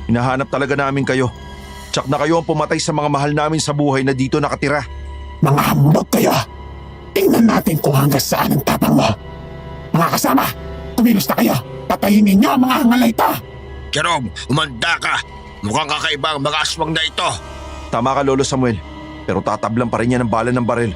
Hinahanap talaga namin kayo. Tsak na kayo ang pumatay sa mga mahal namin sa buhay na dito nakatira. Mga hambog kayo. Tingnan natin kung hanggang saan ang tapang mo. Mga kasama, kumilos na kayo. Patayin ninyo ang mga hangal na ito. Jerome, umanda ka. Mukhang kakaiba ang mga aswang na ito. Tama ka Lolo Samuel. Pero tatablan pa rin yan ng bala ng baril.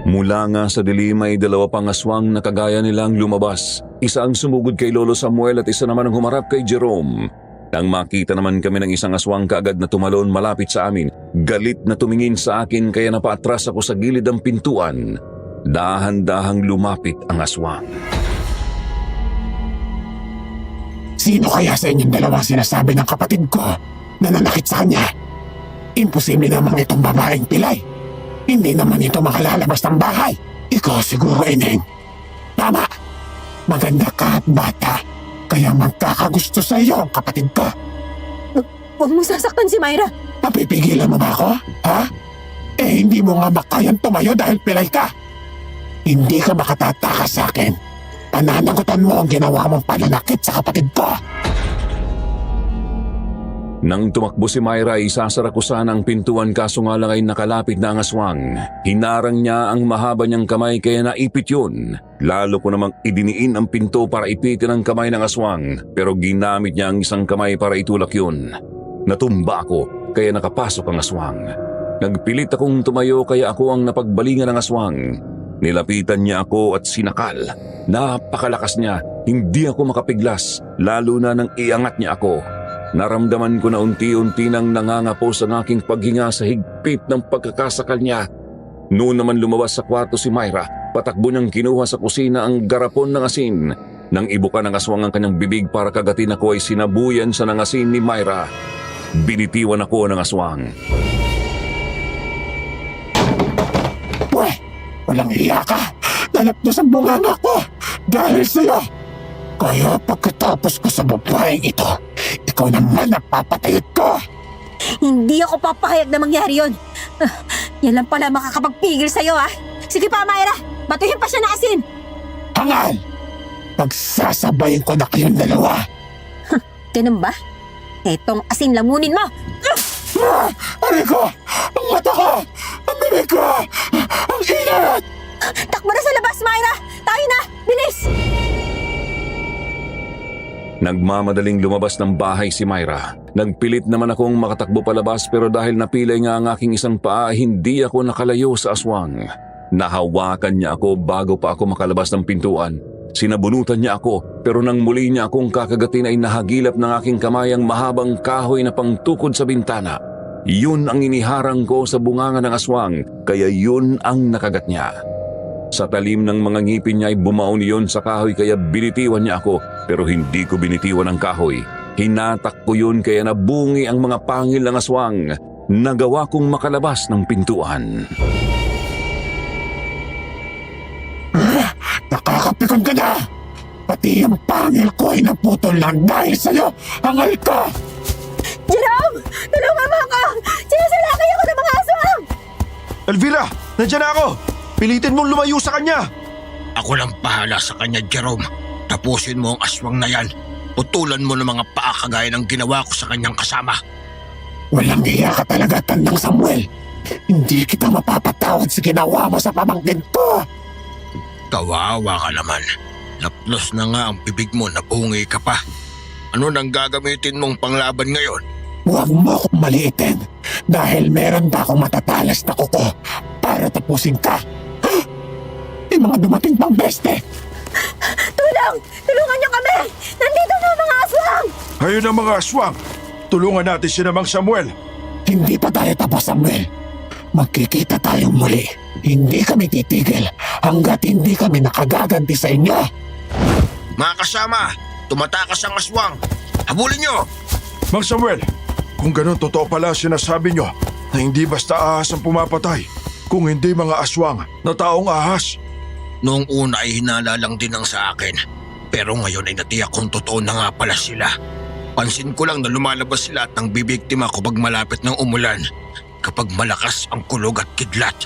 Mula nga sa dilim ay dalawa pang aswang na kagaya nilang lumabas. Isa ang sumugod kay Lolo Samuel at isa naman ang humarap kay Jerome. Nang makita naman kami ng isang aswang kaagad na tumalon malapit sa amin, galit na tumingin sa akin kaya napaatras ako sa gilid ng pintuan. Dahan-dahang lumapit ang aswang. Sino kaya sa inyong dalawang sinasabi ng kapatid ko na nanakit sa kanya? Imposible naman itong babaeng pilay. Hindi naman ito makalalabas ng bahay. Ikaw siguro, Ineng. Tama. Maganda ka at bata, kaya magkakagusto sa iyo ang kapatid ko. Huwag mo sasaktan si Myra. Mapipigilan mo ba ako? Ha? Eh hindi mo nga makayang tumayo dahil pilay ka. Hindi ka makatatakas sa akin. Pananagutan mo ang ginawa mong pananakit sa kapatid ko. Nang tumakbo si Myra ay isasara ko sana ang pintuan kaso nga lang ay nakalapit na ang aswang. Hinarang niya ang mahaba niyang kamay kaya naipit yun. Lalo ko namang idiniin ang pinto para ipitin ang kamay ng aswang pero ginamit niya ang isang kamay para itulak yun. Natumba ako kaya nakapasok ang aswang. Nagpilit akong tumayo kaya ako ang napagbalingan ng aswang. Nilapitan niya ako at sinakal. Napakalakas niya, hindi ako makapiglas lalo na nang iangat niya ako. Naramdaman ko na unti-unti nang nangangapos ang aking paghinga sa higpit ng pagkakasakal niya. Noon naman lumabas sa kwarto si Myra, patakbo niyang kinuha sa kusina ang garapon ng asin. Nang ibuka ng aswang ang kanyang bibig para kagatin ako ay sinabuyan sa ng asin ni Myra. Binitiwan ako ng aswang. Pwe, walang iya ka. Nalapnos ang bunganga ko dahil sa'yo. Kaya pagkatapos ko sa babaeng ito, ikaw naman ang papatayot ko. Hindi ako papahayag na mangyari yun. Yan lang pala makakapagpigil sa'yo, ha? Sige pa, Myra. Batuhin pa siya na asin. Hangal! Pagsasabayin ko na kayong dalawa. Ganun ba? Etong asin lamunin mo. Aray ko! Ang mata ko! Ang bibig ko! Ang inat! Takbo na sa labas, Myra. Tayo na. Bilis. Nagmamadaling lumabas ng bahay si Myra. Nagpilit naman akong makatakbo palabas pero dahil napilay nga ang aking isang paa, hindi ako nakalayo sa aswang. Nahawakan niya ako bago pa ako makalabas ng pintuan. Sinabunutan niya ako pero nang muli niya akong kakagatin ay nahagilap ng aking kamay ang mahabang kahoy na pangtukod sa bintana. Yun ang iniharang ko sa bunganga ng aswang kaya yun ang nakagat niya. Sa talim ng mga ngipin niya ay bumaon yun sa kahoy kaya binitiwan niya ako pero hindi ko binitiwan ang kahoy. Hinatak ko yun kaya nabungi ang mga pangil ng aswang. Nagawa kong makalabas ng pintuan. Nakakapikon ka na! Pati ang pangil ko ay naputol lang dahil sa'yo! Hangal ka! Jerome! Tulungan mo ako! Sinasalakay ako ng mga aswang! Elvira, nandiyan na ako! Pilitin mong lumayo sa kanya! Ako lang bahala sa kanya, Jerome. Tapusin mo ang aswang na yan. Putulan mo ng mga paa kagaya ng ginawa ko sa kanyang kasama. Walang iya ka talaga, Tandang Samuel. Hindi kita mapapatawad sa ginawa mo sa pamangkin ko. Kawawa ka naman. Naplos na nga ang bibig mo, nabungi ka pa. Ano nang gagamitin mong panglaban ngayon? Huwag mo akong maliitin dahil meron pa akong matatalas na kuko para tapusin ka. May mga dumating pang beste. Tulong! Tulungan niyo kami! Nandito na ang mga aswang! Ayun ang mga aswang! Tulungan natin si Namang Samuel! Hindi pa tayo tapos, Samuel. Magkikita tayong muli. Hindi kami titigil hanggat hindi kami nakagaganti sa inyo. Mga kasama, tumatakas ang aswang. Habulin nyo! Mang Samuel, kung ganun totoo pala sinasabi nyo na hindi basta ahas ang pumapatay, kung hindi mga aswang na taong ahas. Noong una ay hinala lang din ang sa akin. Pero ngayon ay natiyak kong totoo na nga pala sila. Pansin ko lang na lumalabas sila at nang bibiktima kapag malapit ng umulan. Kapag malakas ang kulog at kidlat.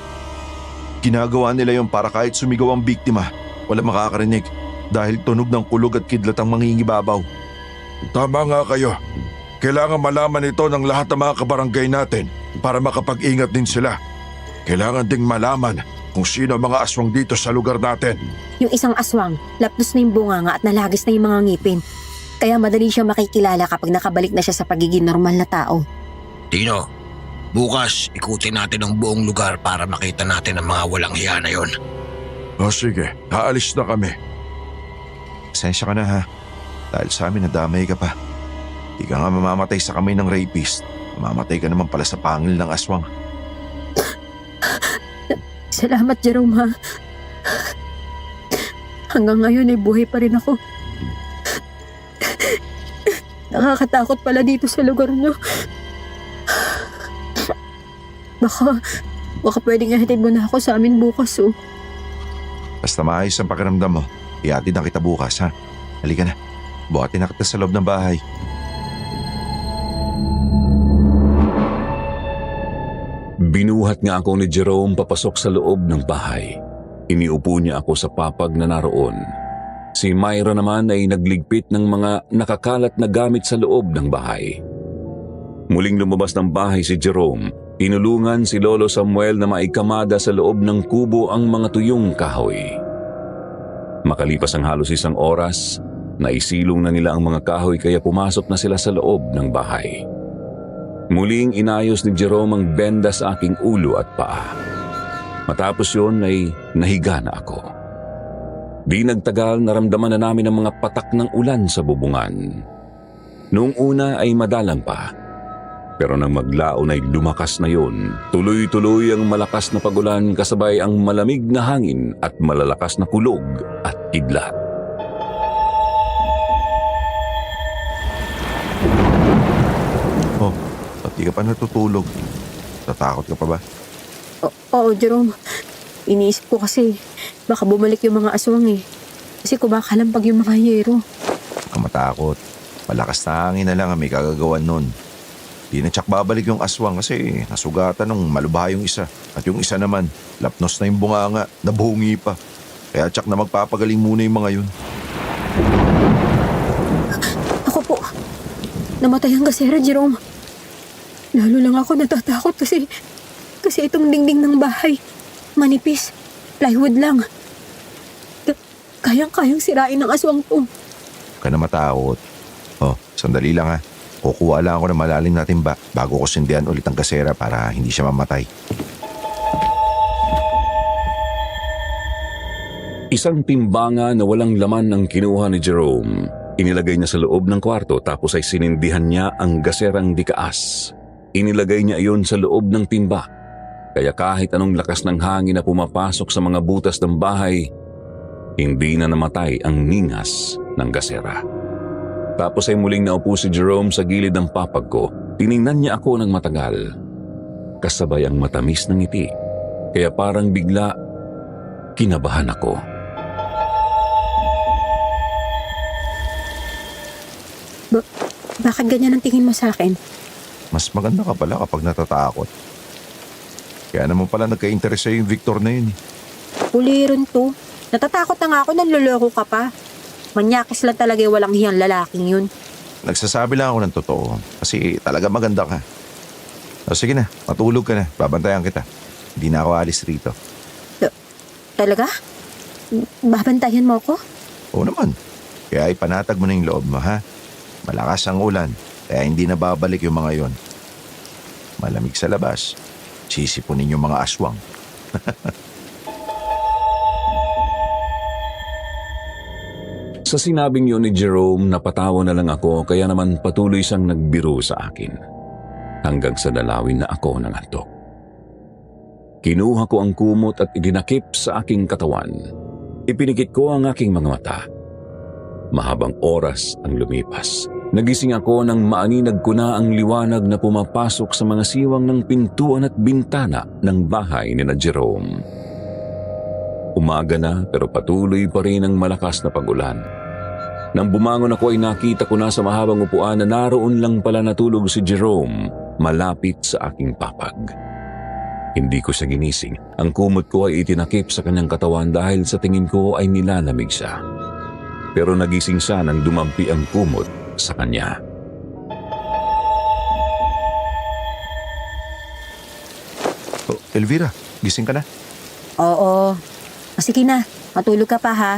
Ginagawa nila yon para kahit sumigaw ang biktima, wala makakarinig dahil tunog ng kulog at kidlat ang mangingibabaw. Tama nga kayo. Kailangan malaman ito ng lahat ng mga kabarangay natin para makapag-ingat din sila. Kailangan ding malaman kung sino ang mga aswang dito sa lugar natin. Yung isang aswang, lapdos na yung bunganga at nalagis na yung mga ngipin. Kaya madali siya makikilala kapag nakabalik na siya sa pagiging normal na tao. Tino, bukas ikutin natin ang buong lugar para makita natin ang mga walang hiya na yon. O sige, aalis na kami. Pasensya ka na ha, dahil sa amin nadamay ka pa. Di ka nga mamamatay sa kamay ng rapist. Mamamatay ka naman pala sa pangil ng aswang. Salamat, Jerome, ha? Hanggang ngayon ay buhay pa rin ako. Nakakatakot pala dito sa lugar niyo. Baka pwedeng ihatid mo na ako sa amin bukas, oh. Basta maayos ang pakiramdam mo, Iatid na kita bukas ha. Halika na. Buhatin na kita sa loob ng bahay. Binuhat nga ako ni Jerome papasok sa loob ng bahay. Iniupo niya ako sa papag na naroon. Si Myra naman ay nagligpit ng mga nakakalat na gamit sa loob ng bahay. Muling lumabas ng bahay si Jerome, tinulungan si Lolo Samuel na maikamada sa loob ng kubo ang mga tuyong kahoy. Makalipas ang halos 1 oras, naisilong na nila ang mga kahoy kaya pumasok na sila sa loob ng bahay. Muling inayos ni Jerome ang benda sa aking ulo at paa. Matapos yun ay nahiga na ako. Di nagtagal naramdaman na namin ang mga patak ng ulan sa bubungan. Noong una ay madalang pa. Pero nang maglaon ay lumakas na yun. Tuloy-tuloy ang malakas na pagulan kasabay ang malamig na hangin at malalakas na kulog at kidlat. Oh, ba't di ka pa natutulog? Tatakot ka pa ba? Oo, Jerome. Iniisip ko kasi baka bumalik yung mga aswang eh. Kasi kumakalampag yung mga yero. Huwag kang matakot. Malakas na hangin na lang ang may kagagawan nun. Di na tsak babalik yung aswang kasi nasugatan ng malubha yung isa. At yung isa naman, lapnos na yung bunganga, nabungi pa. Kaya tsak na magpapagaling muna yung mga yun. Ako po, namatay ang gasera, Jerome. Lalo lang ako natatakot kasi itong dingding ng bahay, manipis, plywood lang. Kayang-kayang sirain ng aswang to. Huwag ka na matakot. Oh, sandali lang ha. Kukuha lang ako ng malalim na timba bago ko sindihan ulit ang gasera para hindi siya mamatay. Isang timbanga na walang laman ang kinuha ni Jerome. Inilagay niya sa loob ng kwarto tapos ay sinindihan niya ang gaserang dikaas. Inilagay niya iyon sa loob ng timba. Kaya kahit anong lakas ng hangin na pumapasok sa mga butas ng bahay, hindi na namatay ang ningas ng gasera. Tapos ay muling naupo si Jerome sa gilid ng papag ko. Tiningnan niya ako ng matagal. Kasabay ang matamis ng ngiti. Kaya parang bigla, kinabahan ako. Bakit ganyan ang tingin mo sa akin? Mas maganda ka pala kapag natatakot. Kaya naman pala nagka-interest sa'yo yung Victor na yun. Puliron to. Natatakot na nga ako, nanloloko ka pa. Manyakis lang talaga yung walang hiyang lalaking yun. Nagsasabi lang ako ng totoo kasi talaga maganda ka. O sige na, matulog ka na. Babantayan kita. Hindi na ako alis rito. Talaga? Babantayan mo ako? Oo naman. Kaya ipanatag mo na yung loob mo ha. Malakas ang ulan kaya hindi na babalik yung mga yon. Malamig sa labas. Sisipunin yung mga aswang. Sa sinabing yun ni Jerome, napatawa na lang ako kaya naman patuloy siyang nagbiro sa akin. Hanggang sa dalawin na ako ng antok. Kinuha ko ang kumot at idinakip sa aking katawan. Ipinikit ko ang aking mga mata. Mahabang oras ang lumipas. Nagising ako nang maaninag ko na ang liwanag na pumapasok sa mga siwang ng pintuan at bintana ng bahay ni na Jerome. Umaga na pero patuloy pa rin ang malakas na pagulan. Nang bumangon ako ay nakita ko na sa mahabang upuan na naroon lang pala natulog si Jerome malapit sa aking papag. Hindi ko siya ginising. Ang kumot ko ay itinakip sa kanyang katawan dahil sa tingin ko ay nilalamig siya. Pero nagising siya nang dumampi ang kumot sa kanya. Oh, Elvira, gising ka na? Oo. O sige na, matulog ka pa ha.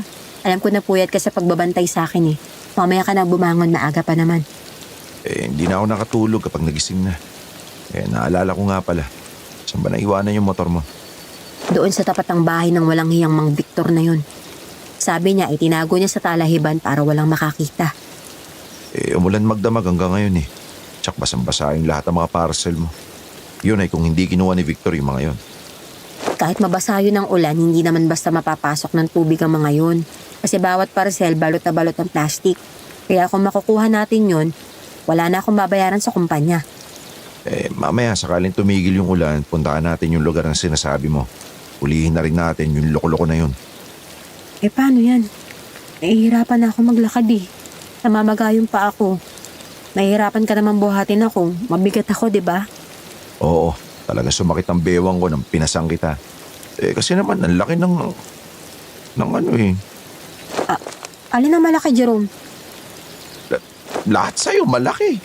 Alam ko na puyat ka sa pagbabantay sa akin eh. Mamaya ka na bumangon, maaga pa naman. Hindi na ako nakatulog kapag nagising na. Naalala ko nga pala. Saan ba naiwanan yung motor mo? Doon sa tapat ng bahay ng walang hiyang Mang Victor na yun. Sabi niya, itinago niya sa talahiban para walang makakita. Umulan magdamag hanggang ngayon eh. Tsak basang-basa yung lahat ng mga parcel mo. Yun ay kung hindi kinuha ni Victor yung mga yun. Kahit mabasa yun ng ulan, hindi naman basta mapapasok ng tubig ang mga yun. Kasi bawat parcel, balot na balot ng plastic. Kaya kung makukuha natin yun, wala na akong babayaran sa kumpanya. Mamaya sakaling tumigil yung ulan, puntahan natin yung lugar na sinasabi mo. Ulihin na rin natin yung loko-loko na yun. Paano yan? Nahihirapan na ako maglakad eh. Namamagayong pa ako. Nahihirapan ka naman buhatin ako. Mabigat ako, di ba? Oo, talaga sumakit ang bewang ko nang pinasang kita. Kasi naman, ang laki ng ano eh. Alin ang malaki, Jerome? Lahat sa'yo, malaki.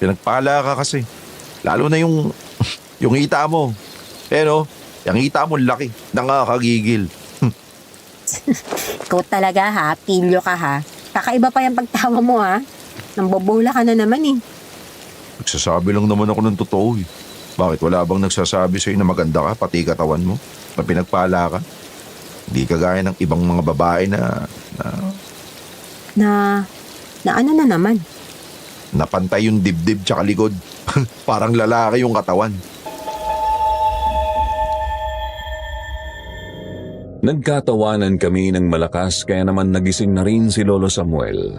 Pinagpala ka kasi. Lalo na yung hita mo. Yung hita mo laki. Nakakagigil. Ikaw talaga ha, pilyo ka ha. Kakaiba pa yung pagtawa mo ha. Nambobola ka na naman eh. Nagsasabi lang naman ako ng totoo eh. Bakit wala bang nagsasabi sa'yo na maganda ka, pati katawan mo? Na pinagpala ka? Hindi kagaya ng ibang mga babae na Ano na naman? napantay yung dibdib tsaka likod. Parang lalaki yung katawan. Nagkatawanan kami ng malakas kaya naman nagising na rin si Lolo Samuel.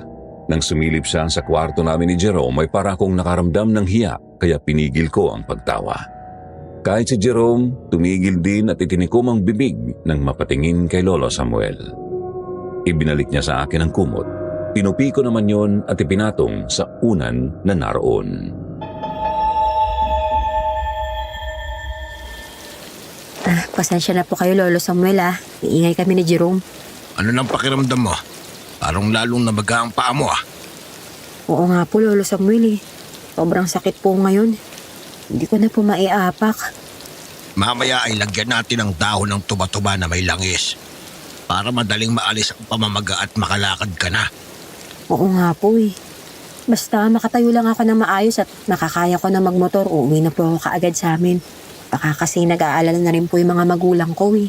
Nang sumilip siya sa kwarto namin ni Jerome ay para akong nakaramdam ng hiya kaya pinigil ko ang pagtawa. Kahit si Jerome, tumigil din at itinikom ang bibig nang mapatingin kay Lolo Samuel. Ibinalik niya sa akin ang kumot. Pinupi ko naman yon at ipinatong sa unan na naroon. Pasensya na po kayo, Lolo Samuel ah. Iingay kami ni Jerome. Ano nang pakiramdam mo? Parang lalong namaga ang paa mo ah. Oo nga po, Lolo Samuel eh. Sobrang sakit po ngayon. Hindi ko na po maiapak. Mamaya ay lagyan natin ng dahon ng tuba-tuba na may langis para madaling maalis ang pamamaga at makalakad ka na. Oo nga po eh. Basta makatayo lang ako na maayos at nakakaya ko na magmotor, uuwi na po ako kaagad sa amin. Baka kasi nag-aalala na rin po yung mga magulang ko eh.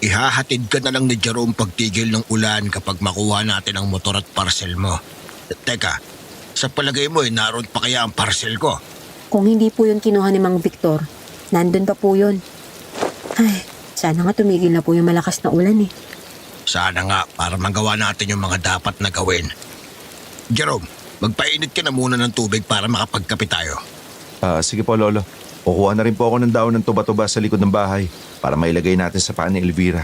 Ihahatid ka na lang ni Jerome pagtigil ng ulan kapag makuha natin ang motor at parcel mo. Teka, sa palagay mo naroon pa kaya ang parcel ko? Kung hindi po yun kinuha ni Mang Victor, nandun pa po yun. Ay, sana nga tumigil na po yung malakas na ulan eh. Sana nga para magawa natin yung mga dapat na gawin. Jerome, magpainit ka na muna ng tubig para makapagkape tayo. Sige po, Lolo. Kukuha na rin po ako ng dahon ng tuba-tuba sa likod ng bahay para mailagay natin sa paan ni Elvira.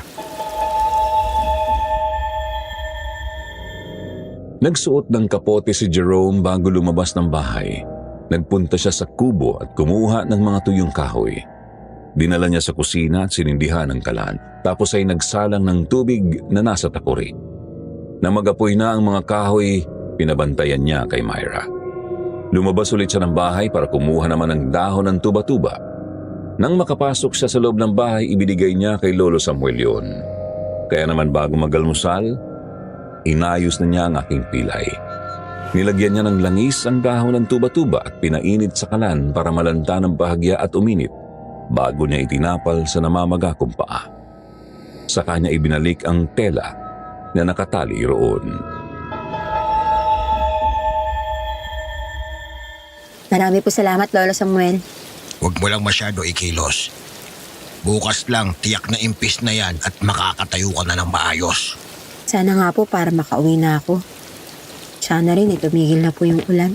Nagsuot ng kapote si Jerome bago lumabas ng bahay. Nagpunta siya sa kubo at kumuha ng mga tuyong kahoy. Dinala niya sa kusina at sinindihan ng kalan. Tapos ay nagsalang ng tubig na nasa takuri. Nang magapoy na ang mga kahoy, pinabantayan niya kay Myra. Lumabas ulit siya ng bahay para kumuha naman ng dahon ng tuba-tuba. Nang makapasok siya sa loob ng bahay, ibinigay niya kay Lolo Samuel yun. Kaya naman bago magalmusal, inayos na niya ang aking pilay. Nilagyan niya ng langis ang dahon ng tuba-tuba at pinainit sa kalan para malanta ng bahagya at uminit bago niya itinapal sa namamaga kong paa. Sa kanya ibinalik ang tela na nakatali roon. Marami po salamat, Lolo Samuel. Huwag mo lang masyado ikilos. Bukas lang, tiyak na impis na yan at makakatayo ka na ng maayos. Sana nga po para makauwi na ako. Sana rin tumigil na po yung ulan.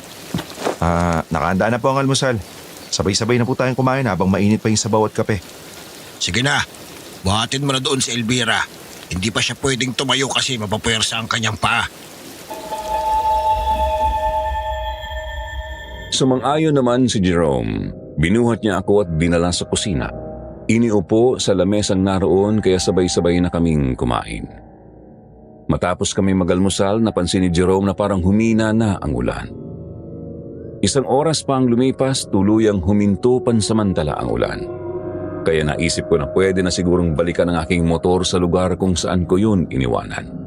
Nakahanda na po ang almusal. Sabay-sabay na po tayong kumain habang mainit pa yung sabaw at kape. Sige na, buhatin mo na doon si Elvira. Hindi pa siya pwedeng tumayo kasi mapapuwersa ang kanyang paa. Sumang-ayon naman si Jerome. Binuhat niya ako at dinala sa kusina. Iniupo sa lamesang naroon kaya sabay-sabay na kaming kumain. Matapos kami magalmusal, napansin ni Jerome na parang humina na ang ulan. Isang oras pa ang lumipas, tuluyang huminto pansamantala ang ulan. Kaya naisip ko na pwede na sigurong balikan ang aking motor sa lugar kung saan ko yun iniwanan.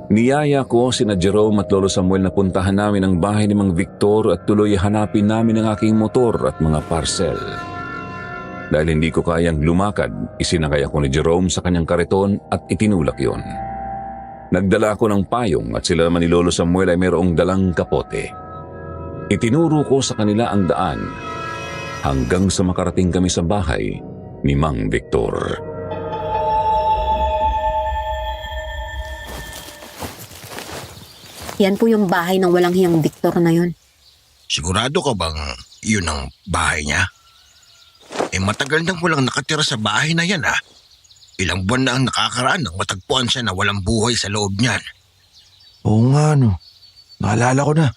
Niyaya ko sina Jerome at Lolo Samuel na puntahan namin ang bahay ni Mang Victor at tuloy hanapin namin ang aking motor at mga parcel. Dahil hindi ko kayang lumakad, isinakay ako ni Jerome sa kanyang kariton at itinulak yon. Nagdala ako ng payong at sila naman ni Lolo Samuel ay mayroong dalang kapote. Itinuro ko sa kanila ang daan hanggang sa makarating kami sa bahay ni Mang Victor. Yan po yung bahay ng walang hiyang Victor na yun. Sigurado ka bang yun ang bahay niya? Matagal nang walang nakatira sa bahay na yan ah. Ilang buwan na ang nakakaraan nang matagpuan siya na walang buhay sa loob niyan. Oo nga no. Naalala ko na.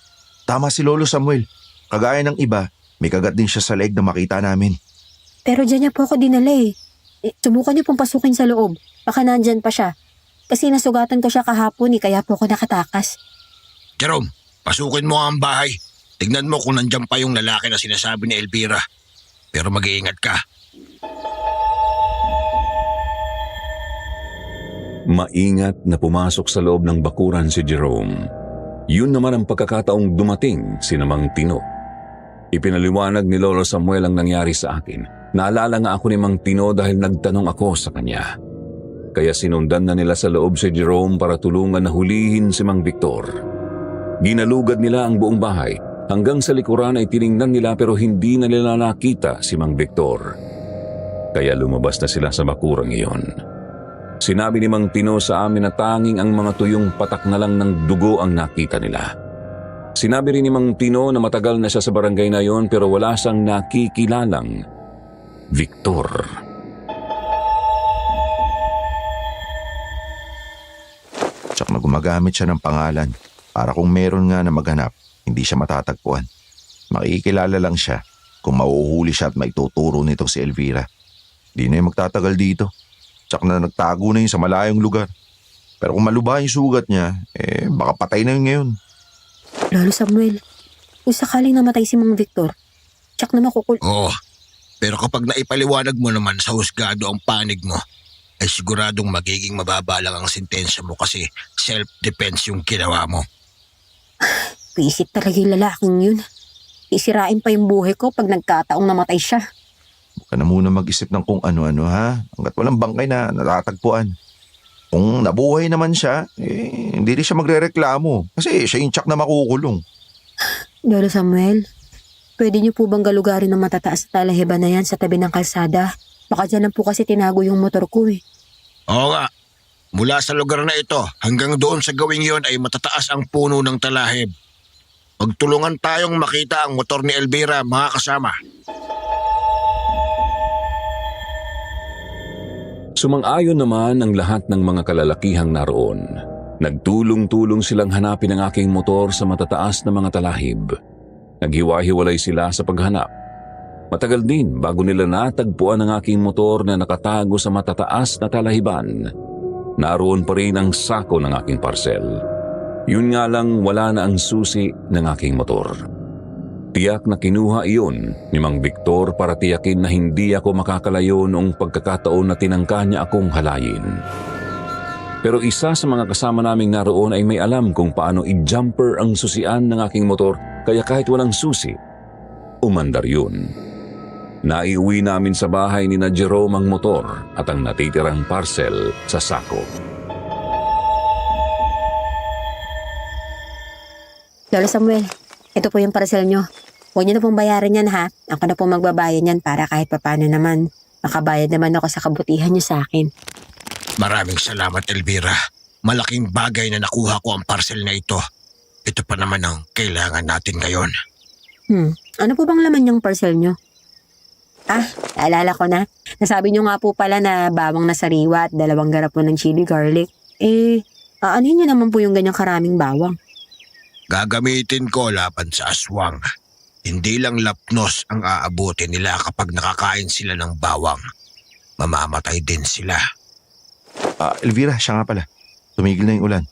Tama si Lolo Samuel. Kagaya ng iba, may kagat din siya sa leeg na makita namin. Pero dyan niya po ako dinala eh. Subukan niyo pong pasukin sa loob. Baka nandyan pa siya. Kasi nasugatan ko siya kahapon eh, kaya po ako nakatakas. Jerome, pasukin mo ang bahay. Tignan mo kung nandyan pa yung lalaki na sinasabi ni Elvira. Pero mag-iingat ka. Maingat na pumasok sa loob ng bakuran si Jerome. Yun naman ang pagkakataong dumating si Mang Tino. Ipinaliwanag ni Lolo Samuel ang nangyari sa akin. Naalala nga ako ni Mang Tino dahil nagtanong ako sa kanya. Kaya sinundan na nila sa loob si Jerome para tulungan na hulihin si Mang Victor. Ginalugad nila ang buong bahay. Hanggang sa likuran ay tiningnan nila pero hindi na nila nakita si Mang Victor. Kaya lumabas na sila sa bakurang iyon. Sinabi ni Mang Tino sa amin na tanging ang mga tuyong patak na lang ng dugo ang nakita nila. Sinabi rin ni Mang Tino na matagal na siya sa barangay na yon pero wala siyang nakikilalang Victor. Tsak na gumagamit siya ng pangalan para kung meron nga na maghanap, hindi siya matatagpuan. Makikilala lang siya kung mauhuli siya at maituturo nito si Elvira. Di na yung magtatagal dito. Tsak na nagtago na yun sa malayong lugar. Pero kung malubha yung sugat niya, baka patay na yun ngayon. Lolo Samuel, kung sakaling namatay si Mang Victor, tsak na Oo, pero kapag naipaliwanag mo naman sa husgado ang panig mo, ay siguradong magiging mababa lang ang sentensya mo kasi self-defense yung ginawa mo. Pisit talaga yung lalaking yun. Isirain pa yung buhay ko pag nagkataong namatay siya. Huwag ka na muna mag-isip ng kung ano-ano ha. Hanggat walang bangkay na natatagpuan. Kung nabuhay naman siya, hindi rin siya magrereklamo. Kasi siya yung tsak na makukulong. Lolo Samuel, pwede niyo po bang galugarin ng matataas na talahiban na yan sa tabi ng kalsada? Baka dyan lang po kasi tinago yung motor ko eh. Oo nga, mula sa lugar na ito hanggang doon sa gawing yon ay matataas ang puno ng talahib. Magtulungan tayong makita ang motor ni Elvira, mga kasama. Sumang-ayon naman ang lahat ng mga kalalakihang naroon. Nagtulong-tulong silang hanapin ang aking motor sa matataas na mga talahib. Naghiwa-hiwalay sila sa paghanap. Matagal din bago nila natagpuan ang aking motor na nakatago sa matataas na talahiban. Naroon pa rin ang sako ng aking parcel. Yun nga lang wala na ang susi ng aking motor. Tiyak na kinuha iyon ni Mang Victor para tiyakin na hindi ako makakalayo noong pagkakataon na tinangka niya akong halayin. Pero isa sa mga kasama naming naroon ay may alam kung paano i-jumper ang susian ng aking motor kaya kahit walang susi, umandar yun. Naiuwi namin sa bahay ni na Jerome ang motor at ang natitirang parcel sa sako. Lolo Samuel, ito po yung parcel nyo. Huwag niyo na pong bayaran yan ha. Ako na pong magbabayad yan para kahit papano naman. Makabayad naman ako sa kabutihan niyo sa akin. Maraming salamat, Elvira. Malaking bagay na nakuha ko ang parcel na ito. Ito pa naman ang kailangan natin ngayon. Ano po bang laman yung parcel nyo? Naalala ko na. Nasabi nyo nga po pala na bawang na sariwa at 2 garapon ng chili garlic. Aanin nyo naman po yung ganyang karaming bawang. Gagamitin ko laban sa aswang. Hindi lang lapnos ang aabutin nila kapag nakakain sila ng bawang. Mamamatay din sila. Elvira, siya nga pala. Tumigil na yung ulan.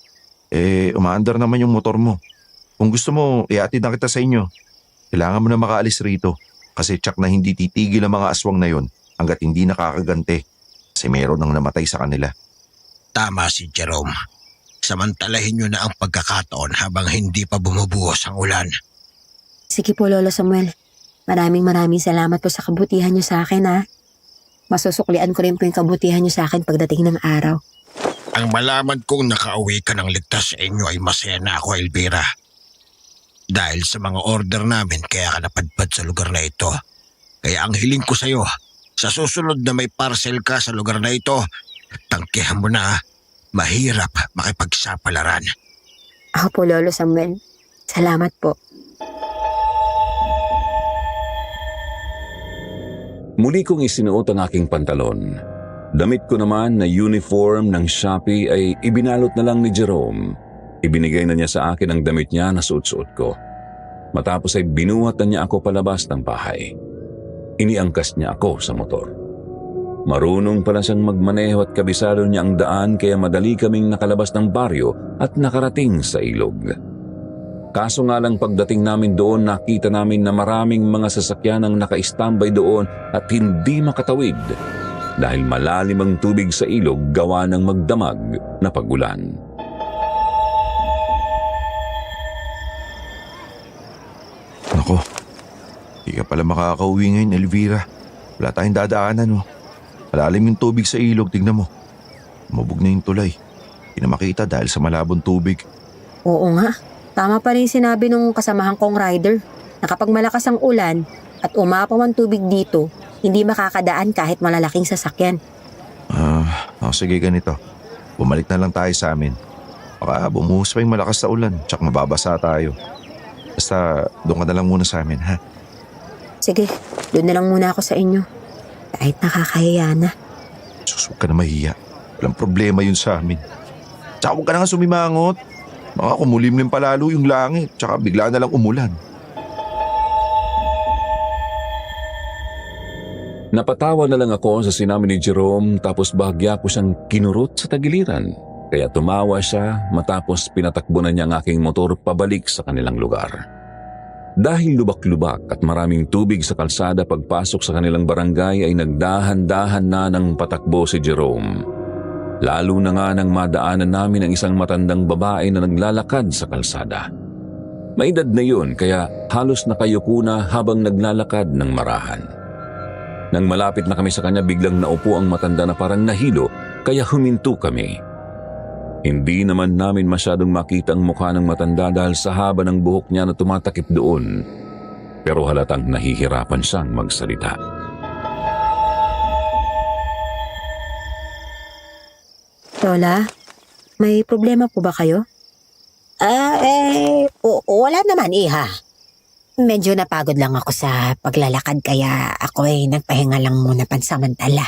Umaandar naman yung motor mo. Kung gusto mo, iatid na kita sa inyo. Kailangan mo na makaalis rito. Kasi tsak na hindi titigil ang mga aswang na yon hanggat hindi nakakagante. Kasi meron nang namatay sa kanila. Tama si Jerome. Samantalahin nyo na ang pagkakataon habang hindi pa bumubuhos ang ulan. Sige po, Lolo Samuel. Maraming salamat po sa kabutihan nyo sa akin ha. Masusuklian ko rin po yung kabutihan nyo sa akin pagdating ng araw. Ang malaman kong nakauwi ka ng ligtas sa inyo ay masaya na ako, Elvira. Dahil sa mga order namin kaya ka napadpad sa lugar na ito. Kaya ang hiling ko sa'yo, sa susunod na may parcel ka sa lugar na ito, tangkihan mo na, mahirap makipagsapalaran. Ako po, Lolo Samuel. Salamat po. Muli kong isinuot ang aking pantalon. Damit ko naman na uniform ng Shopee ay ibinalot na lang ni Jerome. Ibinigay na niya sa akin ang damit niya na suot-suot ko. Matapos ay binuhat na niya ako palabas ng bahay. Iniangkas niya ako sa motor. Marunong pala siyang magmaneho at kabisado niya ang daan kaya madali kaming nakalabas ng baryo at nakarating sa ilog. Kaso nga lang pagdating namin doon nakita namin na maraming mga sasakyan ang naka-standby doon at hindi makatawid dahil malalim ang tubig sa ilog gawa ng magdamag na pagulan. Nako, di ka pala makakauwi ngayon, Elvira. Wala tayong dadaanan, oh. Malalim yung tubig sa ilog, tignan mo. Umubog na yung tulay. Hindi na makita dahil sa malabong tubig. Oo nga. Tama pa rin sinabi nung kasamahan kong rider na kapag malakas ang ulan at umapaw ang tubig dito, hindi makakadaan kahit malalaking sasakyan. Sige ganito. Bumalik na lang tayo sa amin. Baka bumuhos pa yung malakas na ulan, tsak mababasa tayo. Basta doon ka na lang muna sa amin, ha? Sige, doon na lang muna ako sa inyo. Kahit nakakahiya na. Susog ka na mahiya. Walang problema yun sa amin. Tsaka huwag ka na nga sumimangot. Baka kumulimlim palalo yung langit, tsaka bigla na lang umulan. Napatawa na lang ako sa sinabi ni Jerome tapos bahagya ko siyang kinurot sa tagiliran. Kaya tumawa siya matapos pinatakbo na niya ang aking motor pabalik sa kanilang lugar. Dahil lubak-lubak at maraming tubig sa kalsada pagpasok sa kanilang barangay ay nagdahan-dahan na ng patakbo si Jerome. Lalo na nga nang madaanan namin ang isang matandang babae na naglalakad sa kalsada. May edad na yun kaya halos nakayuko na habang naglalakad ng marahan. Nang malapit na kami sa kanya biglang naupo ang matanda na parang nahilo kaya huminto kami. Hindi naman namin masyadong makita ang mukha ng matanda dahil sa haba ng buhok niya na tumatakip doon. Pero halatang nahihirapan siyang magsalita. Lola, may problema po ba kayo? Wala naman, Iha. Medyo napagod lang ako sa paglalakad kaya ako ay nagpahinga lang muna pansamantala.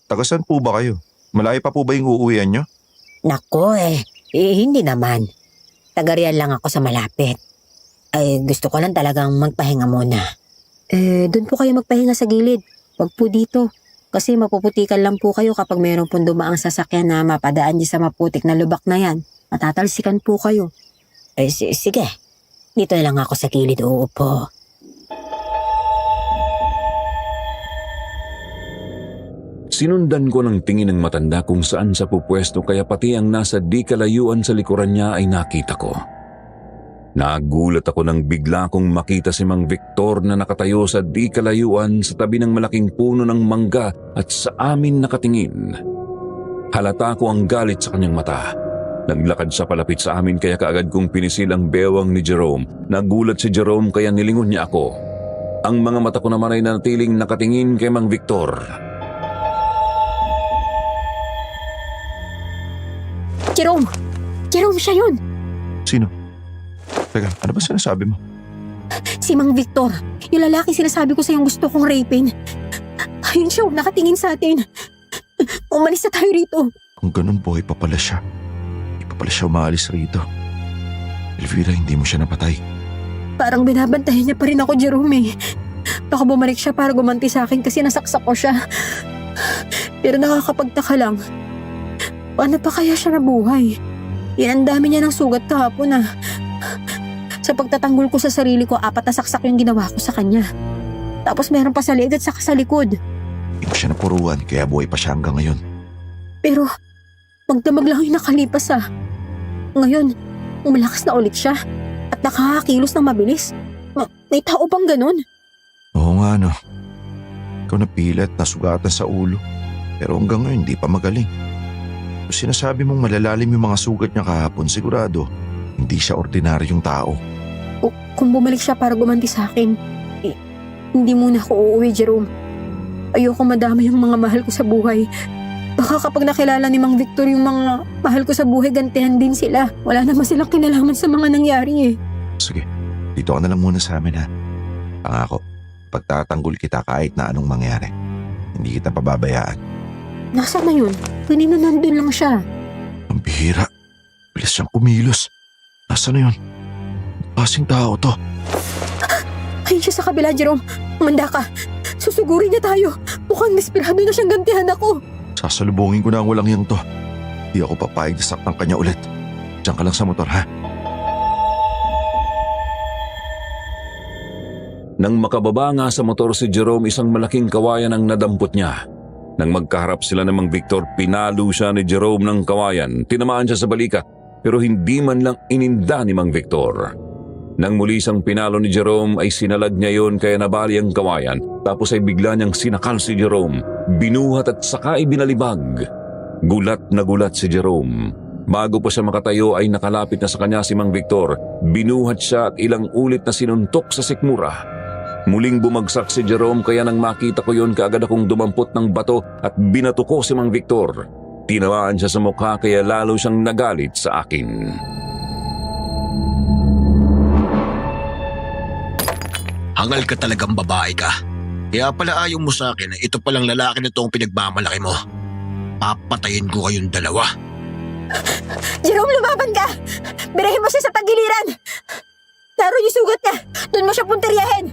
Taga saan po ba kayo? Malayo pa po ba yung uuwian nyo? Nako hindi naman. Taga-Rial lang ako sa malapit. Gusto ko lang talagang magpahinga muna. Doon po kayo magpahinga sa gilid. Huwag po dito. Kasi mapuputikan lang po kayo kapag mayroon pong dumaang sasakyan na mapadaan niyo sa maputik na lubak na yan. Matatalsikan po kayo. Sige. Dito na lang ako sa gilid uupo. Sinundan ko ng tingin ng matanda kung saan sa pupwesto kaya pati ang nasa di kalayuan sa likuran niya ay nakita ko. Nagulat ako nang bigla kong makita si Mang Victor na nakatayo sa di kalayuan sa tabi ng malaking puno ng mangga at sa amin nakatingin. Halata ko ang galit sa kanyang mata. Naglakad siya palapit sa amin kaya kaagad kong pinisil ang bewang ni Jerome. Nagulat si Jerome kaya nilingon niya ako. Ang mga mata ko naman ay nanatiling nakatingin kay Mang Victor. Jerome, siya yun. Sino? Teka, ano ba sinasabi mo? Si Mang Victor. Yung lalaki sinasabi ko sa'yong gusto kong rapin. Ayun siya, nakatingin sa atin. Umalis na tayo rito. Kung ganun buhay pa pala siya. Hindi pa pala siya umaalis rito. Elvira, hindi mo siya napatay. Parang binabantayan niya pa rin ako, Jerome. Baka bumalik siya para gumanti sa akin kasi nasaksak ko siya. Pero nakakapagtaka lang. Paano pa kaya siya nabuhay? Yan ang dami niya ng sugat kahapon . Sa pagtatanggol ko sa sarili ko, 4 na saksak yung ginawa ko sa kanya. Tapos meron pa sa leeg at saka sa likod. Hindi mo siya napuruan kaya buhay pa siya hanggang ngayon. Pero magdamag lang yung nakalipas . Ngayon, umalakas na ulit siya at nakakakilos ng mabilis. May tao bang ganun? Oo nga no. Ikaw napilat, nasugatan sa ulo. Pero hanggang ngayon hindi pa magaling. Kung sinasabi mong malalalim yung mga sugat niya kahapon, sigurado hindi siya ordinaryong tao. Kung bumalik siya para gumanti sa akin, hindi muna ako uuwi, Jerome. Ayoko madama yung mga mahal ko sa buhay. Baka kapag nakilala ni Mang Victor yung mga mahal ko sa buhay, gantihan din sila. Wala naman silang kinalaman sa mga nangyari . Sige, dito ka na lang muna sa amin ha. Pangako, pagtatanggol kita kahit na anong mangyari. Hindi kita pababayaan. Nasaan na yun? Kanina nandun lang siya. Ang bihira. Bilis siyang kumilos. Nasaan na yun? Kasing tao to. Ayun siya sa kabila, Jerome. Manda ka. Susugurin niya tayo. Mukhang desperado na siyang gantihan ako. Sasalubungin ko na ang walang yang to. Di ako papayag na saktan kanya ulit. Diyan ka lang sa motor, ha? Nang makababa nga sa motor si Jerome, isang malaking kawayan ang nadampot niya. Nang magkaharap sila ng Mang Victor, pinalo siya ni Jerome ng kawayan. Tinamaan siya sa balikat, pero hindi man lang ininda ni Mang Victor. Nang muli siyang pinalo ni Jerome ay sinalag niya yon kaya nabali ang kawayan. Tapos ay bigla niyang sinakal si Jerome. Binuhat at saka ibinalibag. Gulat na gulat si Jerome. Bago pa siya makatayo ay nakalapit na sa kanya si Mang Victor. Binuhat siya at ilang ulit na sinuntok sa sikmura. Muling bumagsak si Jerome kaya nang makita ko yon kaagad akong dumampot ng bato at binato ko si Mang Victor. Tinawaan siya sa mukha kaya lalo siyang nagalit sa akin. Hangal ka talagang babae ka. Kaya pala ayaw mo sa akin na ito palang lalaki na itong pinagmamalaki mo. Papatayin ko kayong dalawa. Jerome, lumaban ka! Birahin mo siya sa tagiliran! Naroon yung sugat niya! Doon mo siya punteriyahin!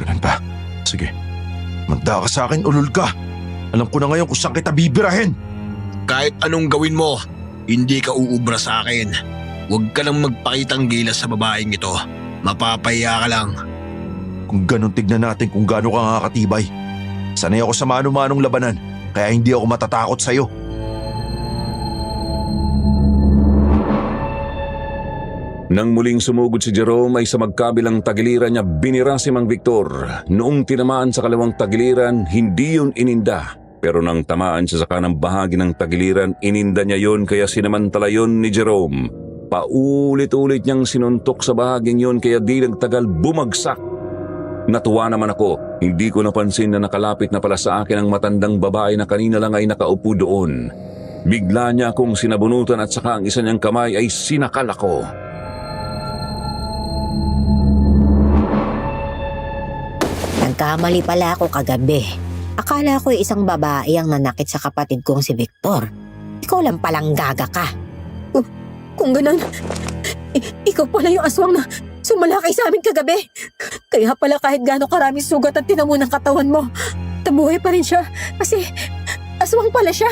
Ganun ba? Sige. Manda ka sa akin, ulol ka. Alam ko na ngayon kung saan kita bibirahin. Kahit anong gawin mo, hindi ka uubra sa akin. Huwag ka lang magpakitang gilas sa babaeng ito. Mapapahiya ka lang. Kung ganun tignan natin kung gaano ka kakatibay. Sanay ako sa mano-manong labanan, kaya hindi ako matatakot sa'yo. Nang muling sumugod si Jerome ay sa magkabilang tagiliran niya binira si Mang Victor. Noong tinamaan sa kalawang tagiliran, hindi yun ininda. Pero nang tamaan siya sa kanang bahagi ng tagiliran, ininda niya yun kaya sinamantala yun ni Jerome. Paulit-ulit niyang sinuntok sa bahaging yun kaya di nagtagal bumagsak. Natuwa naman ako, hindi ko napansin na nakalapit na pala sa akin ang matandang babae na kanina lang ay nakaupo doon. Bigla niya akong sinabunutan at saka ang isa niyang kamay ay sinakal ako. Nagkamali pala ako kagabi. Akala ko isang babae ang nanakit sa kapatid kong si Victor. Ikaw lang palang gaga ka. Kung ganun, ikaw pala yung aswang na sumalakay sa amin kagabi. Kaya pala kahit gaano karaming sugat at tinamo ng katawan mo, tabuhay pa rin siya kasi aswang pala siya.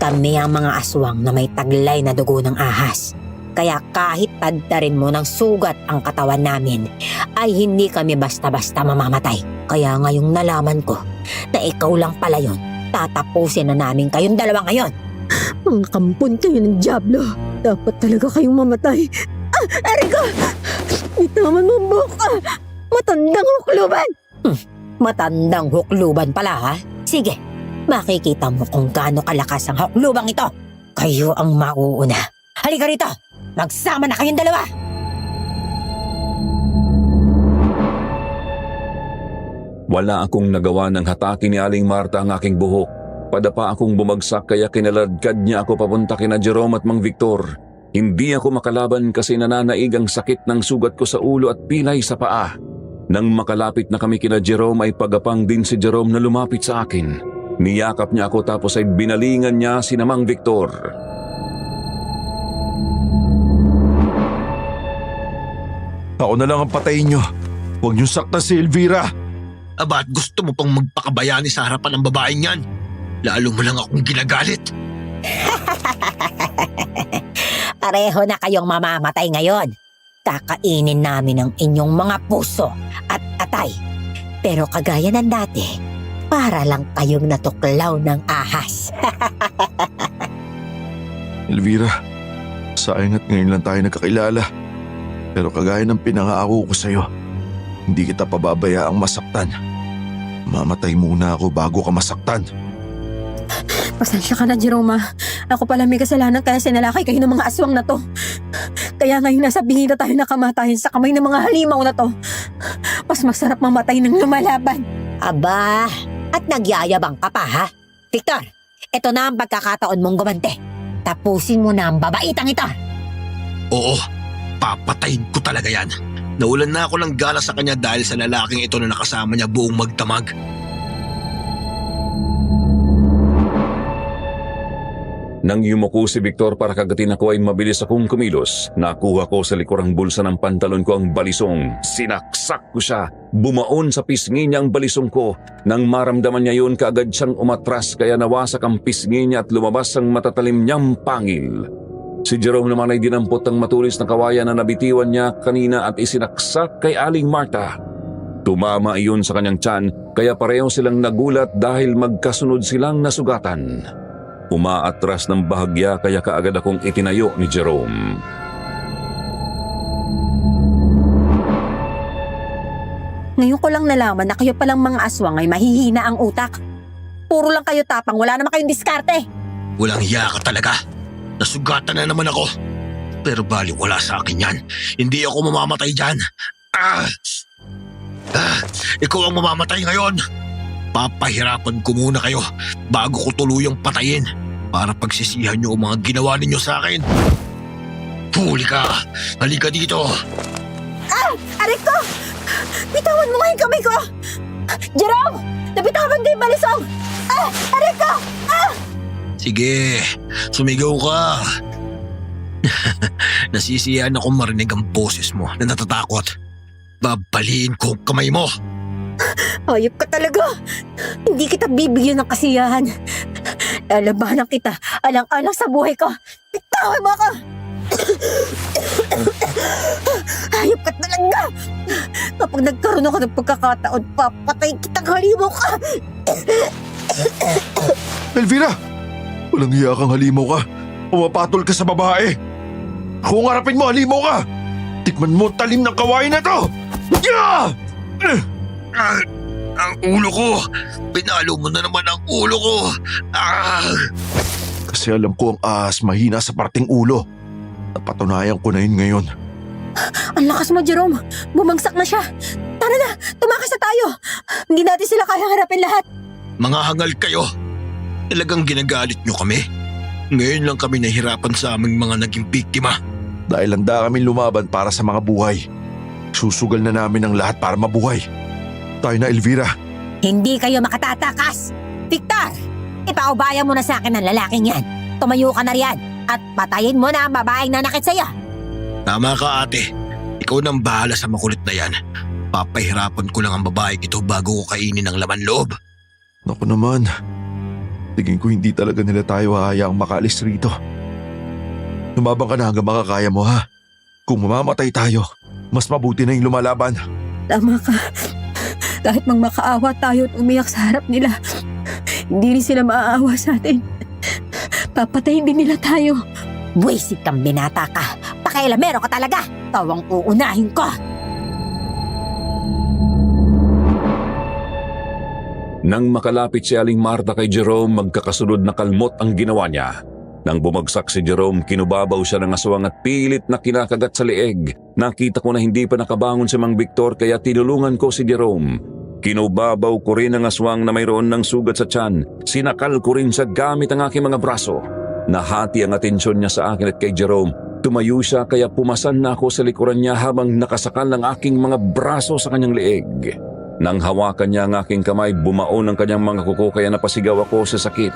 Kami ang mga aswang na may taglay na dugo ng ahas. Kaya kahit tadtarin mo ng sugat ang katawan namin, ay hindi kami basta-basta mamamatay. Kaya ngayong nalaman ko na ikaw lang pala yun, tatapusin na namin kayong dalawa ngayon. Mga kampon kayo ng dyablo. Dapat talaga kayong mamatay. Arigo! Itaman mo ang buhok ka! Matandang hukluban! Matandang hukluban pala ha? Sige, makikita mo kung gaano kalakas ang huklubang ito. Kayo ang mauuna. Halika rito! Magsama na kayong dalawa! Wala akong nagawa ng hatakin ni Aling Marta ang aking buhok. Padapa akong bumagsak kaya kinaladkad niya ako papunta kina Jerome at Mang Victor. Hindi ako makalaban kasi nananaig ang sakit ng sugat ko sa ulo at pilay sa paa. Nang makalapit na kami kina Jerome ay pagapang din si Jerome na lumapit sa akin. Niyakap niya ako tapos ay binalingan niya si Mang Victor. Ako na lang ang patayin nyo. Huwag niyong saktan si Elvira. Aba, at gusto mo pang magpakabayani sa harapan ng babaeng yan? Lalo mo lang akong ginagalit. Pareho na kayong mamamatay ngayon. Kakainin namin ang inyong mga puso at atay. Pero kagaya ng dati, para lang kayong natuklaw ng ahas. Elvira, sayang at ngayon lang tayo nagkakilala. Pero kagaya ng pinangako ko sa'yo, hindi kita pababayaang masaktan. Mamatay muna ako bago ka masaktan. Pasensya ka na, Jerome. Ako pala may kasalanan kaya sinalakay kayo ng mga aswang na to. Kaya ngayon nasa bingi na tayo nakamatahin sa kamay ng mga halimaw na to. Mas masarap mamatay ng lumalaban. Aba, at nagyayabang ka pa ha? Victor, ito na ang pagkakataon mong gumante. Tapusin mo na ang babaitang ito. Oo, papatayin ko talaga yan. Naulan na ako ng gala sa kanya dahil sa lalaking ito na nakasama niya buong magdamag. Nang yumuko si Victor para kagatin ako ay mabilis akong kumilos. Nakuha ko sa likurang bulsa ng pantalon ko ang balisong. Sinaksak ko siya. Bumaon sa pisngi niya ang balisong ko. Nang maramdaman niya yun, kaagad siyang umatras kaya nawasak ang pisngi niya at lumabas ang matatalim niyang pangil. Si Jerome naman ay dinampot ang matulis na kawayan na nabitiwan niya kanina at isinaksak kay Aling Marta. Tumama iyon sa kanyang tiyan kaya pareho silang nagulat dahil magkasunod silang nasugatan. Umaatras ng bahagya kaya kaagad akong itinayo ni Jerome. Ngayon ko lang nalaman na kayo palang mga aswang ay mahihina ang utak. Puro lang kayo tapang, wala naman kayong diskarte. Walang hiya ka talaga. Nasugatan na naman ako. Pero bali wala sa akin yan. Hindi ako mamamatay dyan. Ikaw ang mamamatay ngayon. Papahirapan ko muna kayo bago ko tuluyang patayin para pagsisihan niyo ang mga ginawa ninyo sa akin. Huli ka! Halika dito! Aray ko! Bitawan mo nga yung kamay ko! Jerome! Nabitawan ko yung balisong! Aray ko! Sige, sumigaw ka. Nasisiyahan akong marinig ang boses mo na natatakot. Babaliin ko ang kamay mo. Ayop ka talaga! Hindi kita bibigyan ng kasiyahan. Lalabanan kita, alang-alang sa buhay ko. Bitawan mo ako! Ayop ka talaga! Kapag nagkaroon ako ng pagkakataon, papatay kitang halimaw ka! Elvira! Walang hiya kang halimaw ka. Pumapatol ka sa babae. Kung harapin mo, halimaw ka! Tikman mo talim ng kawain na to! Yeah! Ang ulo ko! Pinalo mo na naman ang ulo ko! Kasi alam ko ang ahas mahina sa parting ulo. Napatunayan ko na yun ngayon. Ang lakas mo, Jerome! Bumagsak na siya! Tara na! Tumakas na tayo! Hindi natin sila kayang harapin lahat! Mga hangal kayo! Talagang ginagalit nyo kami? Ngayon lang kami nahirapan sa aming mga naging biktima. Dahil handa kami lumaban para sa mga buhay. Susugal na namin ang lahat para mabuhay. Tayo na, Elvira. Hindi kayo makatatakas! Victor! Ipaubaya mo na sa akin ang lalaking yan. Tumayo ka na riyan at patayin mo na ang babaeng nanakit sa'yo. Tama ka, ate. Ikaw nang bahala sa makulit na yan. Papahirapan ko lang ang babaeng ito bago ko kainin ang laman loob. Naku naman. Tingin ko hindi talaga nila tayo hahayaang makaalis rito. Lumabang ka na hanggang makakaya mo, ha? Kung mamamatay tayo, mas mabuti na yung lumalaban. Tama ka. Kahit magmakaawa tayo at umiyak sa harap nila, hindi rin sila maaawa sa atin. Papatayin din nila tayo. Buwisit kang binata ka. Pakailamero ka talaga. Tawang uunahin ko. Nang makalapit si Aling Marta kay Jerome, magkakasunod na kalmot ang ginawa niya. Nang bumagsak si Jerome, kinubabaw siya ng aswang at pilit na kinakagat sa leeg. Nakita ko na hindi pa nakabangon si Mang Victor kaya tinulungan ko si Jerome. Kinubabaw ko rin ang aswang na mayroon ng sugat sa tiyan. Sinakal ko rin siya gamit ang aking mga braso. Nahati ang atensyon niya sa akin at kay Jerome. Tumayo siya kaya pumasan na ako sa likuran niya habang nakasakal ng aking mga braso sa kanyang leeg. Nang hawakan niya ang aking kamay, bumaon ang kanyang mga kuko kaya napasigaw ako sa sakit.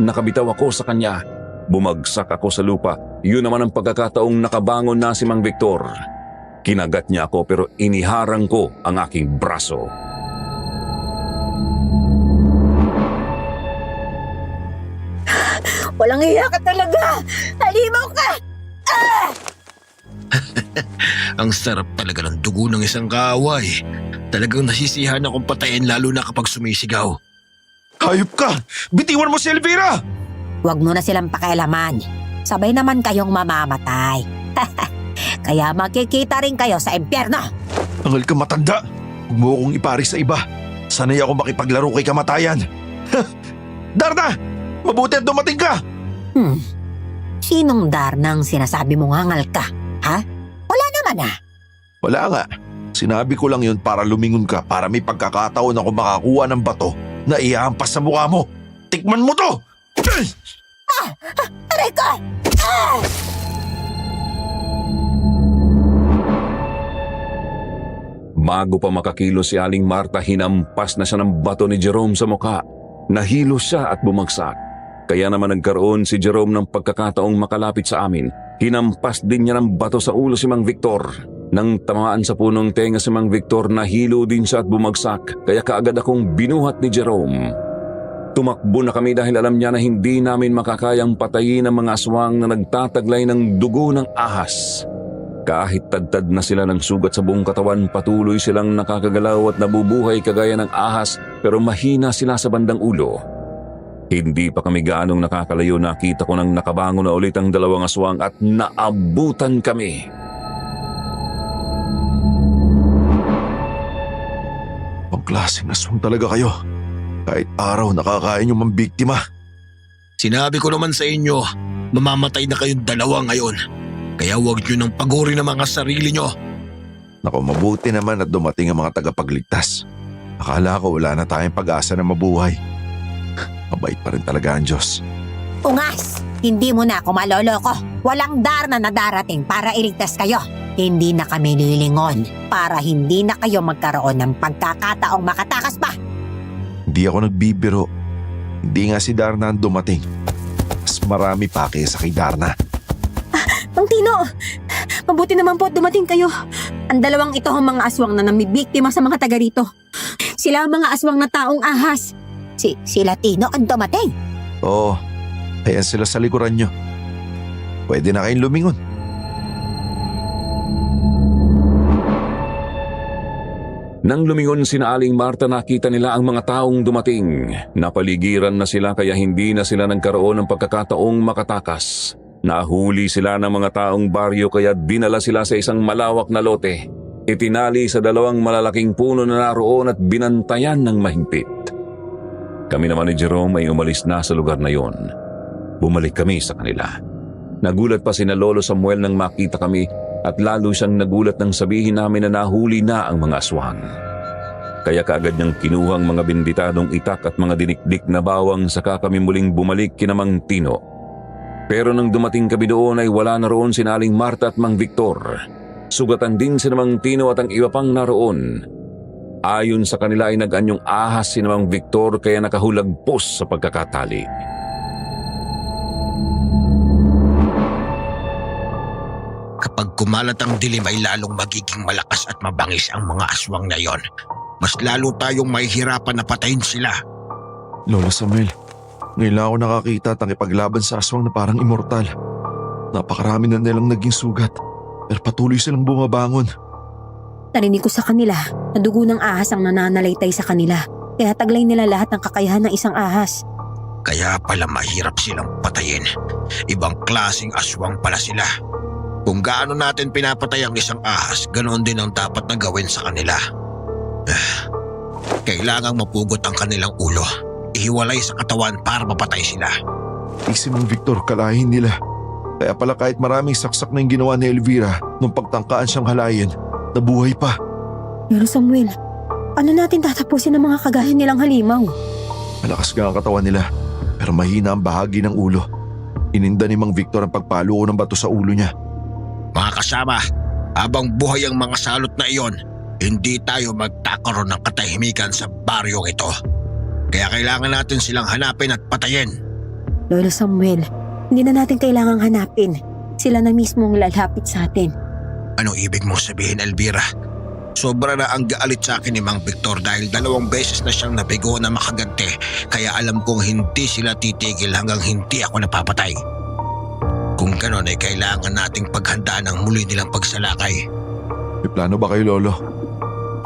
Nakabitaw ako sa kanya. Bumagsak ako sa lupa. Yun naman ang pagkakataong nakabangon na si Mang Victor. Kinagat niya ako pero iniharang ko ang aking braso. Walang iya ka talaga! Halimaw ka! Ang sarap talaga ng dugo ng isang kaaway. Talagang nasisiyahan akong patayin lalo na kapag sumisigaw. Hayop ka! Bitiwan mo si Elvira! Huwag mo na silang pakialaman. Sabay naman kayong mamamatay. Kaya makikita rin kayo sa impyerno. Angal ka matanda! Huwag mo akong ipari sa iba. Sanay ako makipaglaro kay kamatayan. Darna! Mabuti at dumating ka! Sinong Darnang sinasabi mong hangal ka? Ha? Wala naman ah. Wala nga. Sinabi ko lang yun para lumingon ka para may pagkakataon ako makakuha ng bato na ihahampas sa mukha mo. Tikman mo to! Aray ko! Bago pa makakilo si Aling Marta, hinampas na siya ng bato ni Jerome sa mukha. Nahilo siya at bumagsak. Kaya naman nagkaroon si Jerome ng pagkakataong makalapit sa amin. Hinampas din niya ng bato sa ulo si Mang Victor. Nang tamaan sa punong tenga si Mang Victor, nahilo din siya at bumagsak, kaya kaagad akong binuhat ni Jerome. Tumakbo na kami dahil alam niya na hindi namin makakayang patayin ang mga aswang na nagtataglay ng dugo ng ahas. Kahit tadtad na sila ng sugat sa buong katawan, patuloy silang nakakagalaw at nabubuhay kagaya ng ahas, pero mahina sila sa bandang ulo. Hindi pa kami gaanong nakakalayo, nakita ko nang nakabangon na ulit ang dalawang aswang at naabutan kami. Ang klaseng aswang talaga kayo. Kahit araw nakakain yung mambiktima. Sinabi ko naman sa inyo, mamamatay na kayong dalawa ngayon. Kaya huwag nyo nang paguri ng mga sarili nyo. Naku, mabuti naman at dumating ang mga tagapagligtas. Akala ko wala na tayong pag-asa na mabuhay. Mabait pa rin talaga ang Diyos. Ungas! Hindi mo na ako maloloko. Walang darna na darating para iligtas kayo. Hindi na kami lilingon para hindi na kayo magkaroon ng pagkakataong makatakas pa. Hindi ako nagbibiro. Hindi nga si Darna ang dumating. Mas marami pa kaysa kay Darna. Mang Tino, mabuti naman po at dumating kayo. Ang dalawang ito ang mga aswang na namibiktima sa mga taga rito. Sila ang mga aswang na taong ahas. Sila Tino ang dumating. Oo, ayan sila sa likuran nyo. Pwede na kayong lumingon. Nang lumingon sina Aling Marta, nakita nila ang mga taong dumating. Napaligiran na sila kaya hindi na sila nagkaroon ng pagkakataong makatakas. Nahuli sila ng mga taong baryo kaya dinala sila sa isang malawak na lote. Itinali sa dalawang malalaking puno na naroon at binantayan ng mahigpit. Kami naman ni Jerome ay umalis na sa lugar na yon. Bumalik kami sa kanila. Nagulat pa sina Lolo Samuel nang makita kami at lalo siyang nagulat nang sabihin namin na nahuli na ang mga aswang. Kaya kaagad niyang kinuha ang mga binditadong itak at mga dinikdik na bawang saka kami muling bumalik kina Mang Tino. Pero nang dumating kami doon ay wala na roon si Aling Marta at Mang Victor. Sugatan din si Mang Tino at ang iba pang naroon. Ayon sa kanila ay nag-anyong ahas si Mang Victor kaya nakahulagpos sa pagkakatali. Kapag kumalat ang dilim ay lalong magiging malakas at mabangis ang mga aswang na yon. Mas lalo tayong mahihirapan na patayin sila. Lola Samuel, ngayon lang ako nakakita at nakipaglaban sa aswang na parang immortal. Napakarami na nilang naging sugat, pero patuloy silang bumabangon. Narinig ko sa kanila na dugo ng ahas ang nananalaytay sa kanila. Kaya taglay nila lahat ng kakayahan ng isang ahas. Kaya pala mahirap silang patayin. Ibang klaseng aswang pala sila. Kung gaano natin pinapatay ang isang ahas, ganoon din ang dapat na gawin sa kanila. Kailangang mapugot ang kanilang ulo. Ihiwalay sa katawan para mapatay sila. Si Mang Victor, kalahin nila. Kaya pala kahit maraming saksak na yung ginawa ni Elvira nung pagtangkaan siyang halayin, nabuhay pa. Pero Samuel, ano natin tatapusin ang mga kagaya nilang halimaw? Malakas nga ang katawan nila, pero mahina ang bahagi ng ulo. Ininda ni Mang Victor ang pagpalo ng bato sa ulo niya. Mga kasama, habang buhay ang mga salot na iyon, hindi tayo magkakaroon ng katahimikan sa baryong ito. Kaya kailangan natin silang hanapin at patayin. Lolo Samuel, hindi na natin kailangang hanapin. Sila na mismo ang lalapit sa atin. Anong ibig mong sabihin, Elvira? Sobra na ang gaalit sa akin ni Mang Victor dahil 2 beses na siyang nabigo na makaganti. Kaya alam kong hindi sila titigil hanggang hindi ako napapatay. Kung ganon ay kailangan nating paghandaan ang muli nilang pagsalakay. May plano ba kayo, Lolo?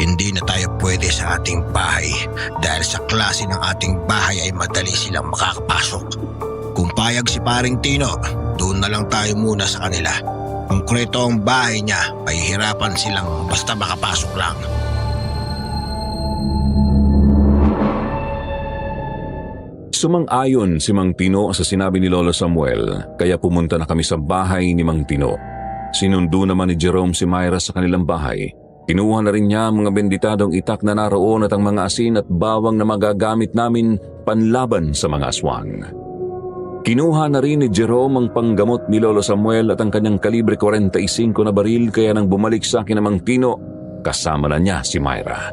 Hindi na tayo pwede sa ating bahay dahil sa klase ng ating bahay ay madali silang makakapasok. Kung payag si Paring Tino, doon na lang tayo muna sa kanila. Kung konkreto ang bahay niya, mahihirapan silang basta makapasok lang. Sumang-ayon si Mang Tino sa sinabi ni Lolo Samuel, kaya pumunta na kami sa bahay ni Mang Tino. Sinundo naman ni Jerome si Myra sa kanilang bahay. Kinuha na rin niya ang mga benditadong itak na naroon at ang mga asin at bawang na magagamit namin panlaban sa mga aswang. Kinuha na rin ni Jerome ang panggamot ni Lolo Samuel at ang kanyang kalibre 45 na baril kaya nang bumalik sa akin ng Mang Tino, kasama na niya si Myra.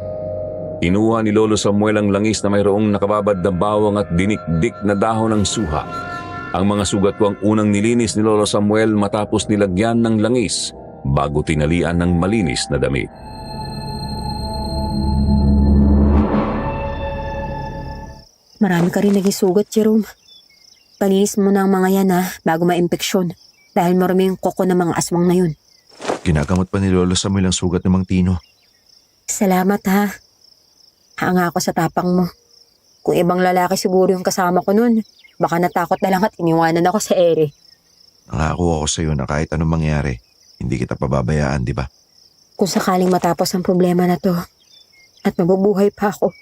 Kinuha ni Lolo Samuel ang langis na mayroong nakababad na bawang at dinikdik na dahon ng suha. Ang mga sugat ko ang unang nilinis ni Lolo Samuel matapos nilagyan ng langis bago tinalian ng malinis na damit. Marami ka rin naging sugat, Jerome. Palinis mo na ang mga yan bago ma-impeksyon dahil marami yung koko ng mga aswang na yun. Ginagamot pa ni Lolo Samuel ang sugat ng Mang Tino. Salamat ha. Hanga ako sa tapang mo. Kung ibang lalaki siguro yung kasama ko nun, baka natakot na lang at iniwanan ako sa ere. Nangako ako sa iyo na kahit anong mangyari, hindi kita pababayaan, di ba? Kung sakaling matapos ang problema na to at mabubuhay pa ako,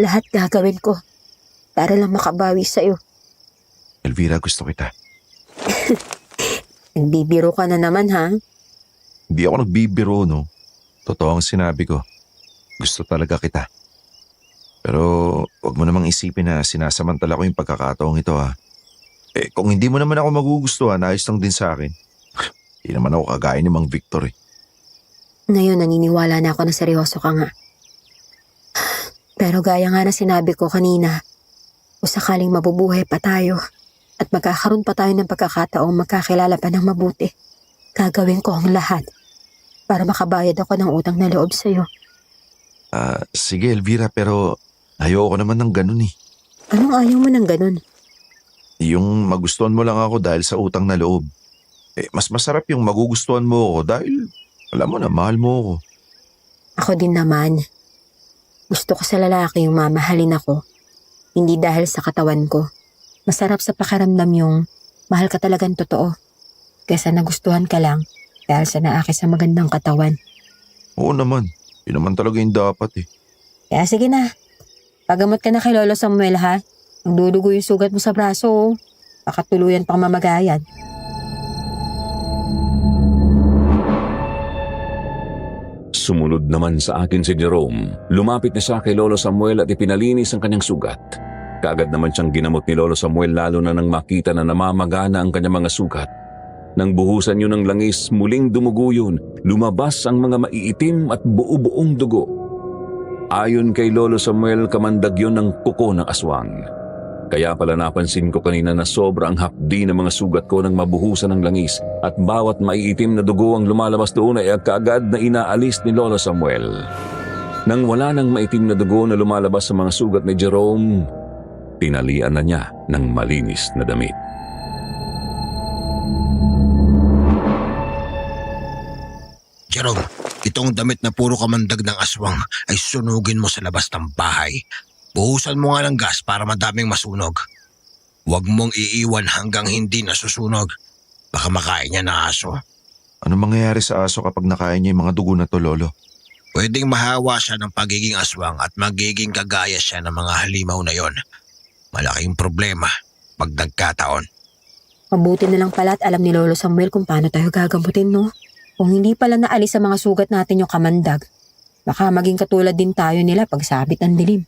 lahat gagawin ko para lang makabawi sa'yo. Elvira, gusto kita. Nagbibiro ka na naman ha. Hindi ako nagbibiro, no? Totoo ang sinabi ko. Gusto talaga kita. Pero wag mo namang isipin na sinasamantala ko yung pagkakataong ito ha. Kung hindi mo naman ako magugustuhan, ayos lang din sa akin. Hindi naman ako kagaya ni Mang Victor eh. Ngayon naniniwala na ako na seryoso ka nga. Pero gaya nga na sinabi ko kanina, kung sakaling mabubuhay pa tayo at magkakaroon pa tayo ng pagkakataong magkakilala pa ng mabuti, gagawin ko ang lahat para makabayad ako ng utang na loob sa'yo. Sige Elvira, pero ayoko naman ng ganun eh. Anong ayaw mo ng ganun? Yung magustuhan mo lang ako dahil sa utang na loob. Mas masarap yung magugustuhan mo ako dahil alam mo na, mahal mo ako. Ako din naman. Gusto ko sa lalaki yung mamahalin ako. Hindi dahil sa katawan ko. Masarap sa pakiramdam yung mahal ka talagang totoo. Kaysa nagustuhan ka lang dahil sa naakit sa magandang katawan. Oo naman. Yun naman talaga yung dapat eh. Kaya sige na. Pagamot ka na kay Lolo Samuel ha. Magdudugo yung sugat mo sa braso. Baka tuluyan pang mamagayan. Sumunod naman sa akin si Jerome. Lumapit na siya kay Lolo Samuel at ipinalinis ang kanyang sugat. Kaagad naman siyang ginamot ni Lolo Samuel lalo na nang makita na namamagana ang kanyang mga sugat. Nang buhusan yun ng langis, muling dumugo yun. Lumabas ang mga maiitim at buo-buong dugo. Ayon kay Lolo Samuel, kamandag yun ng kuko ng aswang. Kaya pala napansin ko kanina na sobrang hapdi ng mga sugat ko nang mabuhusan ng langis at bawat maiitim na dugo ang lumalabas doon ay kaagad na inaalis ni Lolo Samuel. Nang wala nang maitim na dugo na lumalabas sa mga sugat ni Jerome, tinalian na niya ng malinis na damit. Jerome, itong damit na puro kamandag ng aswang ay sunugin mo sa labas ng bahay. Buhusan mo nga ng gas para madaming masunog. Huwag mong iiwan hanggang hindi nasusunog. Baka makain niya na aso. Ano mangyayari sa aso kapag nakain niya yung mga dugo na to, Lolo? Pwedeng mahawa siya ng pagiging aswang at magiging kagaya siya ng mga halimaw na yon. Malaking problema pag nagkataon. Mabuti na lang pala at alam ni Lolo Samuel kung paano tayo gagamutin, no? Kung hindi pala naalis sa mga sugat natin yung kamandag, baka maging katulad din tayo nila pag sabit ng dilim.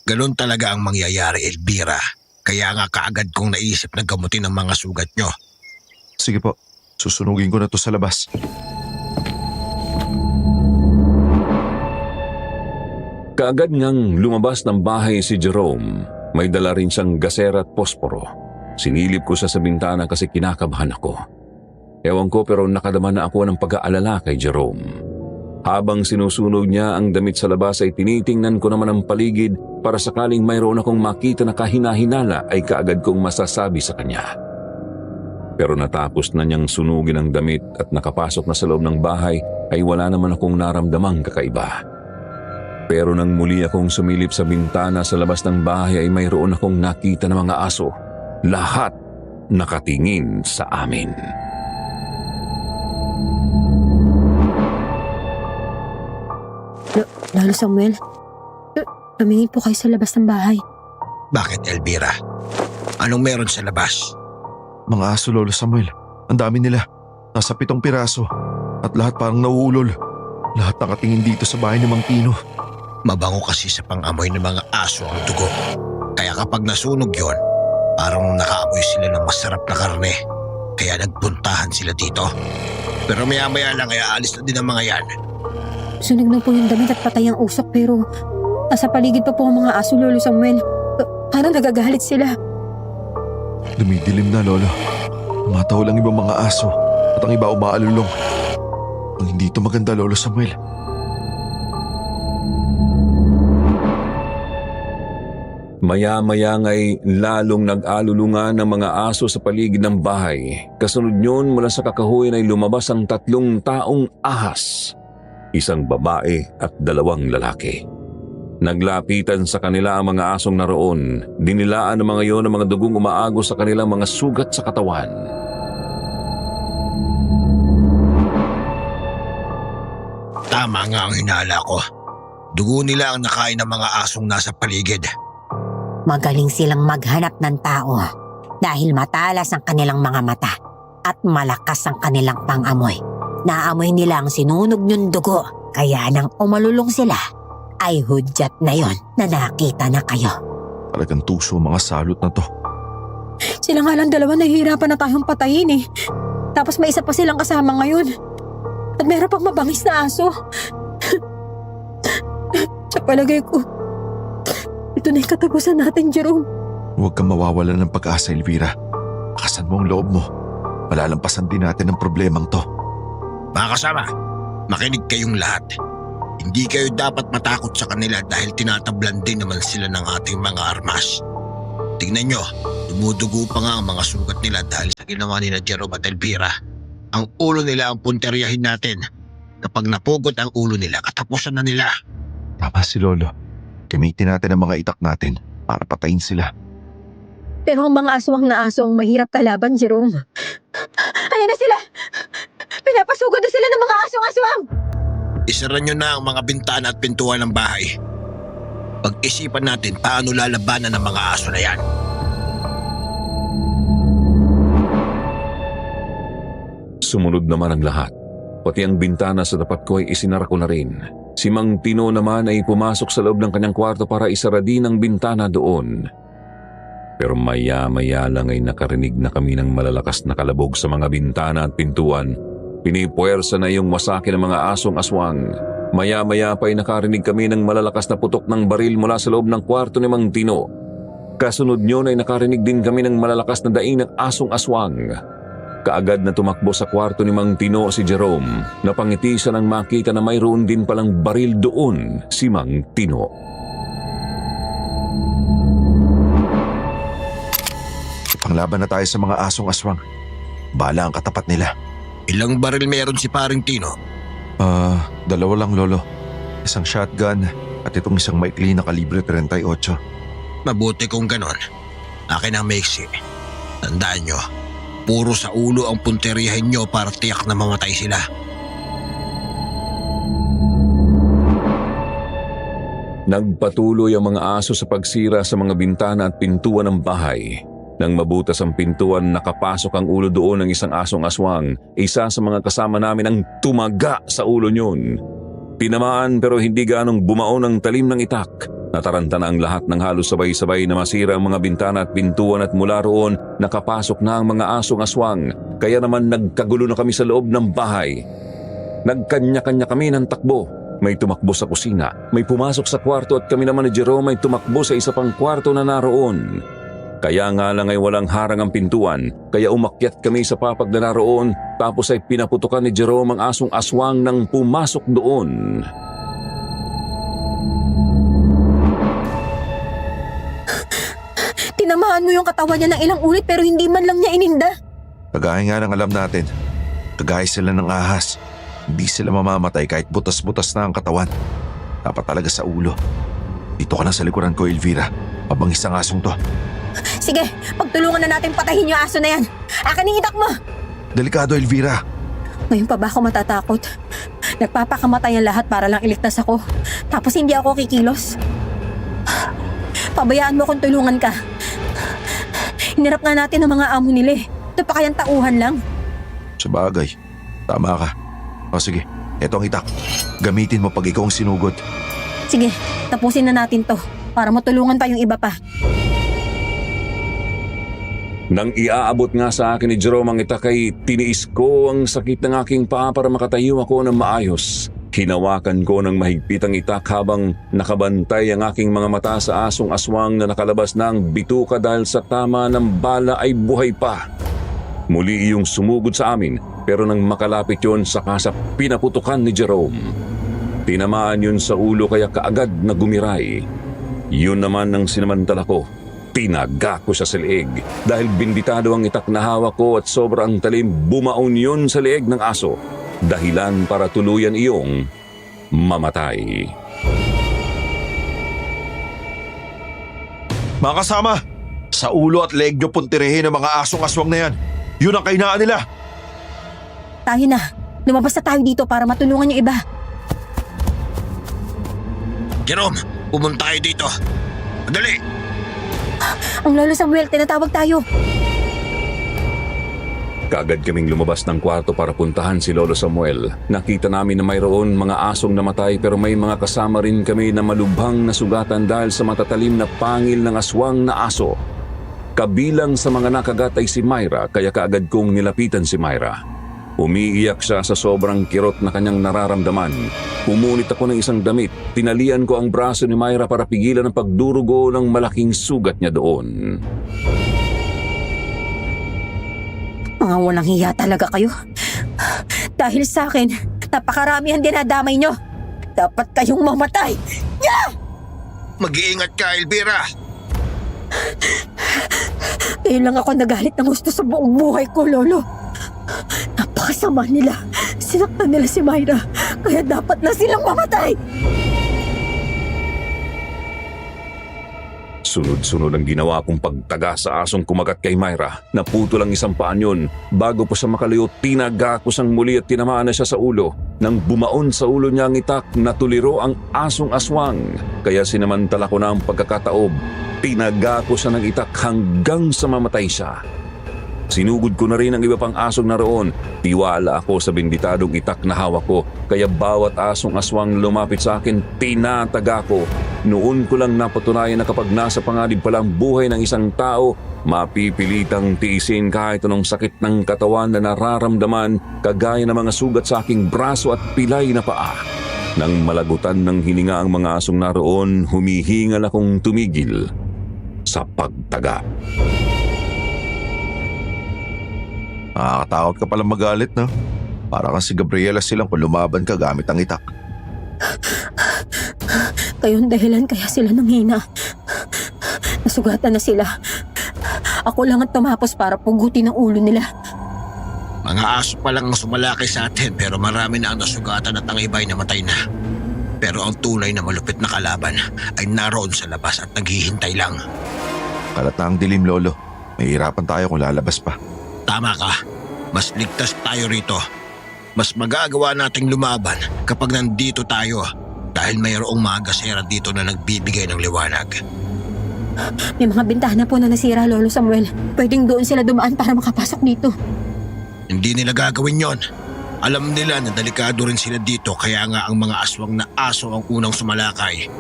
Ganun talaga ang mangyayari, Elvira. Kaya nga kaagad kong naisip na gamutin ang mga sugat nyo. Sige po, susunugin ko na to sa labas. Kaagad ngang lumabas ng bahay si Jerome. May dala rin siyang gasera at posporo. Sinilip ko siya sa bintana kasi kinakabahan ako. Ewan ko pero nakadama na ako ng pag-aalala kay Jerome. Habang sinusunog niya ang damit sa labas ay tinitingnan ko naman ang paligid para sakaling mayroon akong makita na kahina-hinala ay kaagad kong masasabi sa kanya. Pero natapos na niyang sunugin ang damit at nakapasok na sa loob ng bahay ay wala naman akong naramdamang kakaiba. Pero nang muli akong sumilip sa bintana sa labas ng bahay ay mayroon akong nakita ng mga aso. Lahat nakatingin sa amin. Lolo Samuel, tumingin po kayo sa labas ng bahay. Bakit, Elvira? Anong meron sa labas? Mga aso, Lolo Samuel. Ang dami nila. Nasa 7 piraso. At lahat parang nauulol. Lahat nakatingin dito sa bahay ni Mang Tino. Mabango kasi sa pangamoy ng mga aso ang dugo. Kaya kapag nasunog yon, parang nakaamoy sila ng masarap na karne. Kaya nagpuntahan sila dito. Pero maya-maya lang ay aalis na din ang mga yan. Sunog na po yung damit at patay ang usok pero Nasa paligid pa po ang mga aso, Lolo Samuel. Parang nagagalit sila. Dumidilim na, Lolo. Umataw lang ibang mga aso at ang iba umaalulong. Ang hindi ito maganda, Lolo Samuel. Maya-maya nga'y lalong nag-alulungan ng mga aso sa paligid ng bahay. Kasunod nyon mula sa kakahuyan ay lumabas ang 3 taong ahas, 1 babae at 2 lalaki. Naglapitan sa kanila ang mga asong naroon. Dinilaan ng mga iyon ang mga dugong umaagos sa kanilang mga sugat sa katawan. Tama nga ang hinala ko. Dugo nila ang nakain ng mga asong nasa paligid. Magaling silang maghanap ng tao dahil matalas ang kanilang mga mata at malakas ang kanilang pangamoy. Naamoy nila ang sinunog niyong dugo, kaya nang umalulong sila ay hudyat na yon na nakita na kayo. Talagang tuso mga salot na to. Sila nga lang 2 nahihirapan na tayong patayin eh. Tapos may isa pa silang kasama ngayon. At meron pang mabangis na aso. Sa palagay ko, ito na yung katapusan natin, Jerome. Huwag kang mawawalan ng pag-asa, Elvira. Akasan mo ang loob mo. Malalampasan din natin ang problemang to. Mga kasama, makinig kayong lahat. Hindi kayo dapat matakot sa kanila dahil tinatablan din naman sila ng ating mga armas. Tingnan nyo, dumudugo pa nga ang mga sugat nila dahil sa ginawa ni Jerome at Elvira. Ang ulo nila ang punteryahin natin. Kapag napugot ang ulo nila, katapusan na nila. Tama si Lolo. Gamitin natin ang mga itak natin para patayin sila. Pero ang mga aswang na aso ang mahirap kalaban, Jerome. Ayan na sila! Pinapasugod na sila ng mga aswang-aswang! Isara nyo na ang mga bintana at pintuan ng bahay. Pag-isipan natin paano lalabanan ng mga aso na yan. Sumunod naman ang lahat. Pati ang bintana sa tapat ko ay isinara ko na rin. Si Mang Tino naman ay pumasok sa loob ng kanyang kwarto para isara din ang bintana doon. Pero maya-maya lang ay nakarinig na kami ng malalakas na kalabog sa mga bintana at pintuan. Pinipuwersa na yung wasake ng mga asong aswang. Maya-maya pa ay nakarinig kami ng malalakas na putok ng baril mula sa loob ng kwarto ni Mang Tino. Kasunod nyon ay nakarinig din kami ng malalakas na daing ng asong aswang. Kaagad na tumakbo sa kwarto ni Mang Tino si Jerome. Napangiti siya nang makita na mayroon din palang baril doon si Mang Tino. Panglaban na tayo sa mga asong aswang. Bala ang katapat nila. Ilang baril meron si paring Tino? 2 lang, Lolo. 1 shotgun at itong 1 maikli na kalibre 38. Mabuti kung ganon. Akin ang maiksi. Tandaan nyo, puro sa ulo ang punteriyahin nyo para tiyak na mamatay sila. Nagpatuloy ang mga aso sa pagsira sa mga bintana at pintuan ng bahay. Nang mabutas ang pintuan, nakapasok ang ulo doon ng 1 asong aswang. Isa sa mga kasama namin ang tumaga sa ulo niyon. Tinamaan pero hindi ganong bumaon ang talim ng itak. Nataranta na ang lahat ng halos sabay-sabay na masira ang mga bintana at pintuan at mula roon nakapasok na ang mga asong aswang. Kaya naman nagkagulo na kami sa loob ng bahay. Nagkanya-kanya kami ng takbo. May tumakbo sa kusina, may pumasok sa kwarto at kami naman ni Jerome ay tumakbo sa isa pang kwarto na naroon. Kaya nga lang ay walang harang ang pintuan, kaya umakyat kami sa papag na naroon tapos ay pinaputukan ni Jerome ang asong aswang nang pumasok doon. Tinamaan mo yung katawan niya ng ilang ulit pero hindi man lang niya ininda. Kagaya nga ng alam natin. Kagaya sila ng ahas. Hindi sila mamamatay kahit butas-butas na ang katawan. Dapat talaga sa ulo. Dito ka lang sa likuran ko, Elvira. Mabangis ang asong to. Sige, pagtulungan na natin patayin yung aso na yan. Akin ang itak mo! Delikado, Elvira. Ngayon pa ba ako matatakot? Nagpapakamatay ang lahat para lang iligtas ako. Tapos hindi ako kikilos. Pabayaan mo kung tulungan ka. Hinirap nga natin ang mga amo nila eh. Ito pa kayang tauhan lang. Sabagay. Tama ka. O sige, eto ang itak. Gamitin mo pag ikaw ang sinugod. Sige, tapusin na natin to para matulungan pa yung iba pa. Nang iaabot nga sa akin ni Jerome ang itak ay tiniis ko ang sakit ng aking paa para makatayo ako ng maayos. Hinawakan ko ng mahigpit ang itak habang nakabantay ang aking mga mata sa asong aswang na nakalabas ng bituka dahil sa tama ng bala ay buhay pa. Muli iyong sumugod sa amin pero nang makalapit yon saka sa pinaputukan ni Jerome. Tinamaan yun sa ulo kaya kaagad na gumiray. Yun naman ang sinamantala ko. Tinaga ko siya sa leeg. Dahil binditado ang itak na hawak ko at sobrang talim, bumaon yun sa leeg ng aso. Dahilan para tuluyan iyong mamatay. Mga kasama, sa ulo at leeg nyo puntirehin ang mga asong aswang na yan. Yun ang kahinaan nila. Tayo na. Lumabas na tayo dito para matulungan yung iba. Jerome, pumunta kayo dito. Madali! Ang Lolo Samuel, tinatawag tayo. Kaagad kaming lumabas ng kwarto para puntahan si Lolo Samuel. Nakita namin na mayroon mga asong namatay pero may mga kasama rin kami na malubhang nasugatan dahil sa matatalim na pangil ng aswang na aso. Kabilang sa mga nakagat ay si Myra kaya kaagad kong nilapitan si Myra. Umiiyak siya sa sobrang kirot na kanyang nararamdaman. Pumunit ako ng isang damit. Tinalian ko ang braso ni Myra para pigilan ang pagdurugo ng malaking sugat niya doon. Mga walang hiya talaga kayo. Dahil sa akin, napakarami ang dinadamay nyo. Dapat kayong mamatay. Mag-iingat ka, Elvira! Ngayon lang ako nagalit ng gusto sa buong buhay ko, Lolo. Napakasama nila. Sinaktan nila si Myra. Kaya dapat na silang mamatay. Sunod-sunod ang ginawa kong pagtaga sa asong kumagat kay Myra. Naputo lang isang paan yun. Bago pa siya makalayo, tinaga ko siyang muli at tinamaan na siya sa ulo. Nang bumaon sa ulo niya ang itak, natuliro ang asong aswang. Kaya sinamantala ko na ang pagkakataob. Tinaga ko siya ng itak hanggang sa mamatay siya. Sinugod ko na rin ang iba pang asong naroon. Tiwala ako sa binditadong itak na hawak ko. Kaya bawat asong aswang lumapit sa akin, tinataga ko. Noon ko lang napatunayan na kapag nasa panganib pa lang buhay ng isang tao, mapipilitang tiisin kahit anong sakit ng katawan na nararamdaman, kagaya ng mga sugat sa aking braso at pilay na paa. Nang malagutan ng hininga ang mga asong naroon, humihingal akong tumigil sa pagtaga. Nakakatakot ka palang magalit, no? Para kasi Gabriela silang kung lumaban ka gamit ang itak. Kayong dahilan kaya sila nanghina. Nasugatan na sila. Ako lang ang tumapos para pugutin ang ulo nila. Mga aso pa lang ang sumalakay sa atin pero marami na ang nasugatan at ang iba'y namatay na. Pero ang tunay na malupit na kalaban ay naroon sa labas at naghihintay lang. Kalat na ang dilim, Lolo. Mahihirapan tayo kung lalabas pa. Tama ka. Mas ligtas tayo rito. Mas magagawa nating lumaban kapag nandito tayo dahil mayroong mga gasera dito na nagbibigay ng liwanag. May mga bintana po na nasira, Lolo Samuel. Pwedeng doon sila dumaan para makapasok dito. Hindi nila gagawin yon. Alam nila na delikado rin sila dito kaya nga ang mga aswang na aso ang unang sumalakay.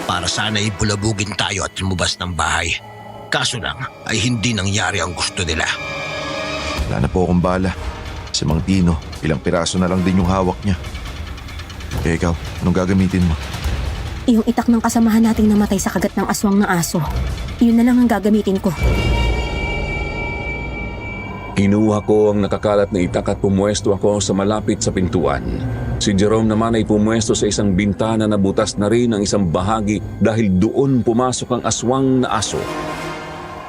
Para sana'y bulabugin tayo at lumabas ng bahay. Kaso lang ay hindi nangyari ang gusto nila. Wala na po akong bala. Si Mang Tino, ilang piraso na lang din yung hawak niya. Eh ikaw, anong gagamitin mo? Yung itak ng kasamahan nating namatay sa kagat ng aswang na aso. Yun na lang ang gagamitin ko. Kinuha ko ang nakakalat na itak at pumwesto ako sa malapit sa pintuan. Si Jerome naman ay pumwesto sa isang bintana na butas na rin ang isang bahagi dahil doon pumasok ang aswang na aso.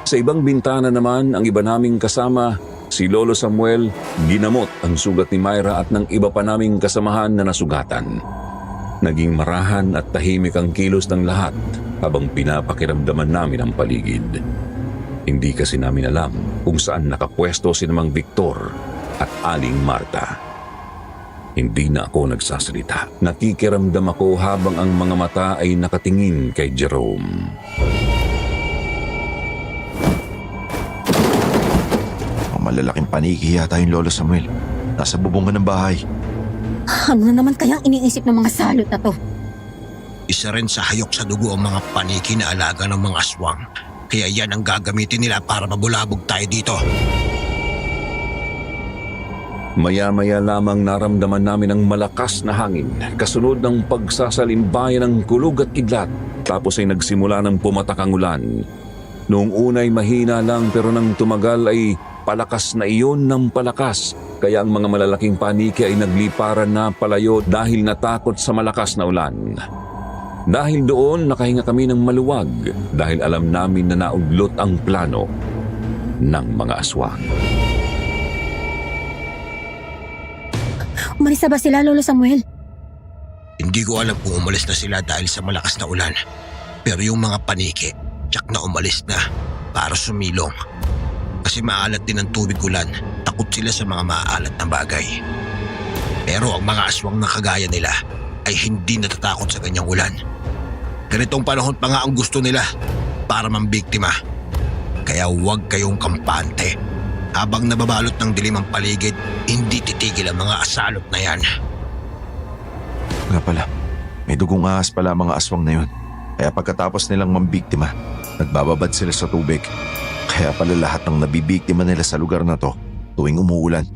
Sa ibang bintana naman, ang iba naming kasama, si Lolo Samuel, ginamot ang sugat ni Myra at ng iba pa naming kasamahan na nasugatan. Naging marahan at tahimik ang kilos ng lahat habang pinapakiramdaman namin ang paligid. Hindi kasi namin alam kung saan nakapwesto si Mang Victor at Aling Marta. Hindi na ako nagsasalita. Nakikiramdam ako habang ang mga mata ay nakatingin kay Jerome. Malalaking paniki yata yung Lolo Samuel. Nasa bubungan ng bahay. Ano na naman kayang iniisip ng mga salot na to? Isa rin sa hayok sa dugo ang mga paniki na alaga ng mga aswang. Kaya yan ang gagamitin nila para mabulabog tayo dito. Maya-maya lamang naramdaman namin ang malakas na hangin, kasunod ng pagsasalimbayan ng kulog at kidlat. Tapos ay nagsimula ng pumatak ang ulan. Noong unay mahina lang pero nang tumagal ay palakas na iyon ng palakas. Kaya ang mga malalaking paniki ay nagliparan na palayo dahil natakot sa malakas na ulan. Dahil doon nakahinga kami ng maluwag dahil alam namin na naudlot ang plano ng mga aswang. Umalis na ba sila, Lolo Samuel? Hindi ko alam kung umalis na sila dahil sa malakas na ulan. Pero yung mga paniki, tiyak na umalis na para sumilong. Kasi maalat din ang tubig ulan, takot sila sa mga maaalat na bagay. Pero ang mga aswang na kagaya nila ay hindi natatakot sa ganyang ulan. Ganitong panahon pa nga ang gusto nila para mambiktima. Kaya huwag kayong kampante. Habang nababalot ng dilim ang paligid, hindi titigil ang mga asalot na yan. Nga pala, may dugong ahas pala ang mga aswang na yun. Kaya pagkatapos nilang mambiktima, nagbababad sila sa tubig. Kaya pala lahat ng nabibiktima nila sa lugar na to tuwing umuulan.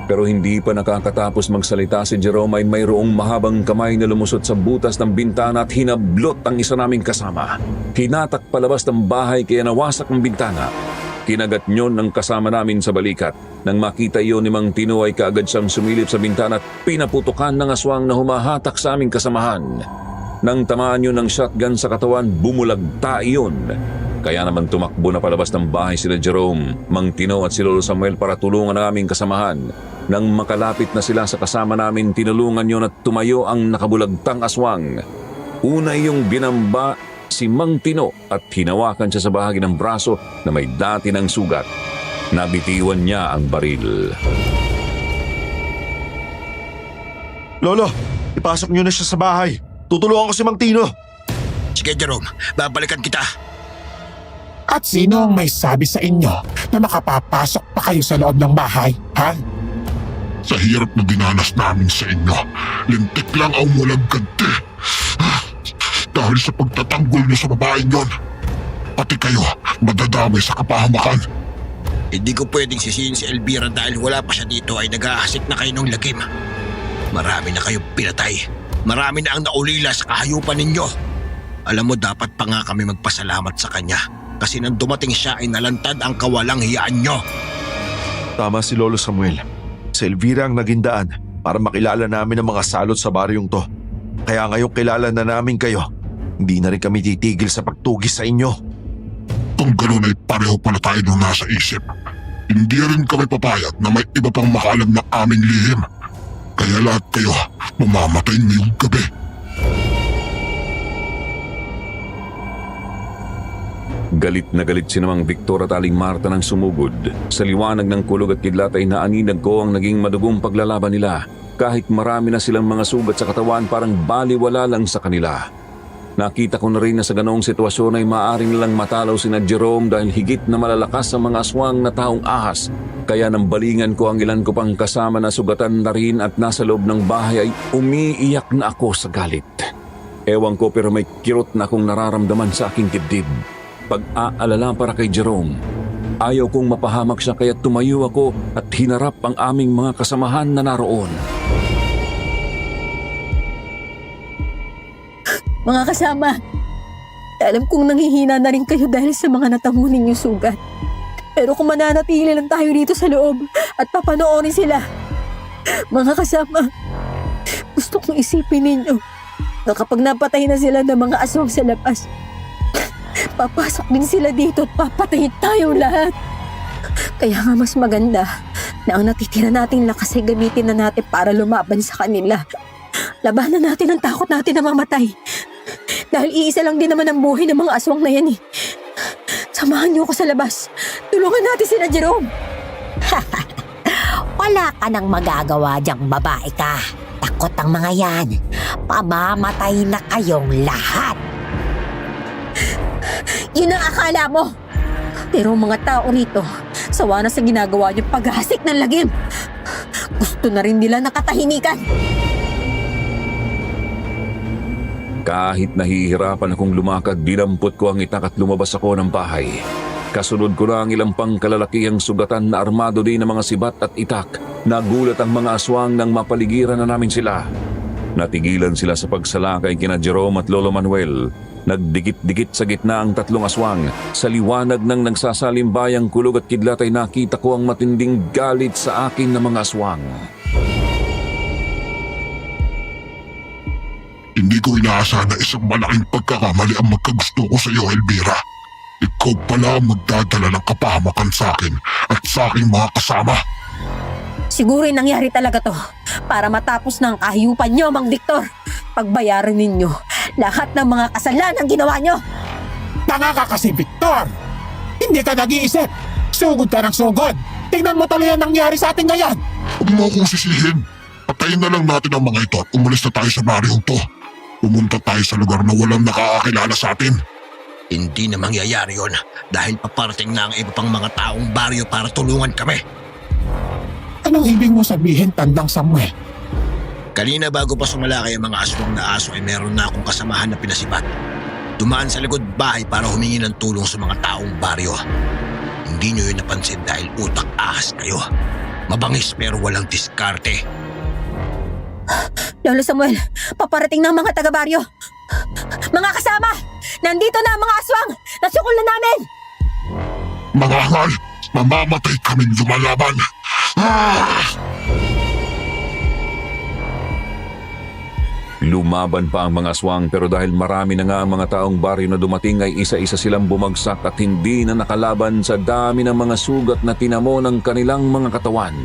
Pero hindi pa nakakatapos magsalita si Jerome ay mayroong mahabang kamay na lumusot sa butas ng bintana at hinablot ang isa naming kasama. Hinatak palabas ng bahay kaya nawasak ang bintana. Kinagat nyon ng kasama namin sa balikat. Nang makita iyon ni Mang Tino ay kaagad siyang sumilip sa bintana at pinaputukan ng aswang na humahatak sa aming kasamahan. Nang tamaan yun ng shotgun sa katawan, bumulagta iyon. Kaya naman tumakbo na palabas ng bahay sila Jerome, Mang Tino at si Lolo Samuel para tulungan ang aming kasamahan. Nang makalapit na sila sa kasama namin, tinulungan yun at tumayo ang nakabulagtang aswang. Una yung binamba si Mang Tino at hinawakan siya sa bahagi ng braso na may dati ng sugat. Nabitiwan niya ang baril. Lolo, ipasok niyo na siya sa bahay. Tutulungan ko si Mang Tino. Sige Jerome, babalikan kita. At sino ang may sabi sa inyo na makapapasok pa kayo sa loob ng bahay, ha? Sa hirap na dinanas namin sa inyo, lintik lang ang walang ganti. Dahil sa pagtatanggol niyo sa babaeng yon, pati kayo madadamay sa kapahamakan. Hindi ko pwedeng sisihin si Elvira dahil wala pa siya dito ay nag-aasik na kayo ng lagim. Marami na kayo pinatay. Marami na ang naulila sa kahayupan ninyo. Alam mo, dapat pa nga kami magpasalamat sa kanya. Kasi nang dumating siya ay nalantad ang kawalang hiyaan nyo. Tama si Lolo Samuel. Si Elvira ang naging daan para makilala namin ang mga salot sa baryong to. Kaya ngayong kilala na namin kayo, hindi na rin kami titigil sa pagtugis sa inyo. Kung gano'n ay pareho pala tayo nung nasa isip. Hindi rin kami papayag na may iba pang makaalam ng aming lihim. Kaya lahat kayo mamamatay ngayong gabi. Galit na galit si namang Victor at Aling Marta nang sumugod. Sa liwanag ng kulog at kidlat ay naaninag ko ang naging madugong paglalaban nila. Kahit marami na silang mga sugat sa katawan, parang baliwala lang sa kanila. Nakita ko na rin na sa ganoong sitwasyon ay maaring nilang matalaw sina Jerome dahil higit na malalakas ang mga aswang na taong ahas. Kaya nang balingan ko ang ilan ko pang kasama na sugatan na rin at nasa loob ng bahay ay umiiyak na ako sa galit. Ewan ko pero may kirot na akong nararamdaman sa aking dibdib. Pag-aalala para kay Jerome. Ayaw kong mapahamak siya kaya tumayo ako at hinarap ang aming mga kasamahan na naroon. Mga kasama, alam kong nanghihina na rin kayo dahil sa mga natamunin yung sugat. Pero kung mananatili lang tayo dito sa loob at papanoorin sila, mga kasama, gusto kong isipin ninyo na kapag napatay na sila ng mga aswang sa labas, papasok din sila dito at papatayin tayo lahat. Kaya nga mas maganda na ang natitira nating lakas ay gamitin na natin para lumaban sa kanila. Labanan natin ang takot natin na mamatay. Dahil iisa lang din naman ang buhay ng mga aswang na yan eh. Samahan niyo ako sa labas. Tulungan natin sila, Jerome. Wala ka nang magagawa diyang babae ka. Takot ang mga yan. Pamamatay na kayong lahat. Yun ang akala mo. Pero ang mga tao rito, sawa na sa ginagawa niyo paghasik ng lagim. Gusto na rin nila nakatahimikan. Kahit nahihirapan akong lumakad, dinampot ko ang itak at lumabas ako ng bahay. Kasunod ko na ang ilang pangkalalakihang sugatan na armado din ng mga sibat at itak. Nagulat ang mga aswang nang mapaligiran na namin sila. Natigilan sila sa pagsalakay kina Jerome at Lolo Manuel. Nagdikit-dikit sa gitna ang tatlong aswang. Sa liwanag ng nagsasalimbayang kulog at kidlat ay nakita ko ang matinding galit sa akin ng mga aswang. Hindi ko inaasahan na isang malaking pagkakamali ang magkagusto ko sa iyo, Elvira. Ikaw pala ang magdadala ng kapahamakan sa akin at sa aking mga kasama. Siguro nangyari talaga to para matapos ng kahiyupan nyo, Mang Victor. Pagbayaran ninyo lahat ng mga kasalanan ginawa nyo. Tanga ka kasi, Victor! Hindi ka nag-iisip! Sugod ka ng sugod! Tingnan mo tuloy ang nangyari sa atin ngayon! Huwag mo akong sisihin. Patayin na lang natin ang mga ito at umalis na tayo sa baryong to. Pumunta tayo sa lugar na walang nakakakilala sa atin. Hindi na mangyayari yon dahil paparating na ang iba pang mga taong baryo para tulungan kami. Anong ibig mo sabihin, Tandang Samuel? Kanina bago pa sumalakay ang mga aswang na aso ay meron na akong kasamahan na pinasibat. Dumaan sa likod bahay para humingi ng tulong sa mga taong baryo. Hindi nyo yun napansin dahil utak ahas kayo. Mabangis pero walang diskarte. Lolo Samuel, paparating ng mga taga-baryo. Mga kasama, nandito na ang mga aswang. Nasukol na namin. Mga hangal, mamamatay kaming lumalaban. Lumaban pa ang mga aswang pero dahil marami na nga ang mga taong baryo na dumating ay isa-isa silang bumagsak at hindi na nakalaban sa dami ng mga sugat na tinamo ng kanilang mga katawan.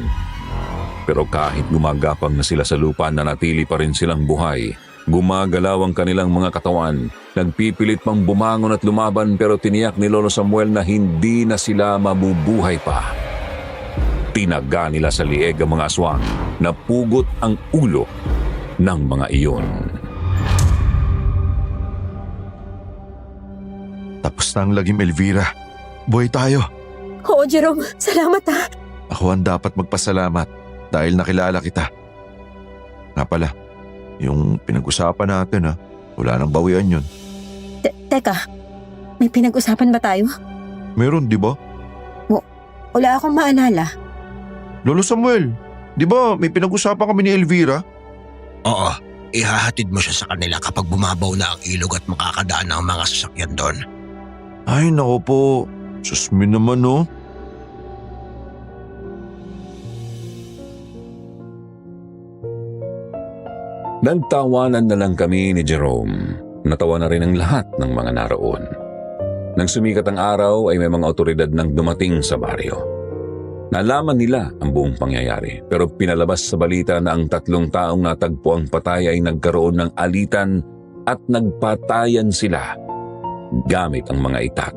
Pero kahit gumagapang na sila sa lupa, nanatili pa rin silang buhay. Gumagalaw ang kanilang mga katawan. Nagpipilit pang bumangon at lumaban pero tiniyak ni Lolo Samuel na hindi na sila mabubuhay pa. Tinaga nila sa lieg ang mga aswang. Napugot ang ulo ng mga iyon. Tapos na ang lagim, Elvira. Buhay tayo. Oo, Jerome, salamat ha. Ako ang dapat magpasalamat dahil nakilala kita. Nga pala, yung pinag-usapan natin wala nang bawian yun. Teka, may pinag-usapan ba tayo? Meron, di ba? Wala akong maalala. Lolo Samuel, di ba may pinag-usapan kami ni Elvira? Oo, ihahatid mo siya sa kanila kapag bumabaw na ang ilog at makakadaan ang mga sasakyan doon. Ay, nako po. Susmin naman, no? Nagtawanan na lang kami ni Jerome. Natawa na rin ang lahat ng mga naroon. Nang sumikat ang araw ay may mga otoridad nang dumating sa baryo. Nalaman nila ang buong pangyayari pero pinalabas sa balita na ang 3 taong natagpo ang patay ay nagkaroon ng alitan at nagpatayan sila gamit ang mga itak.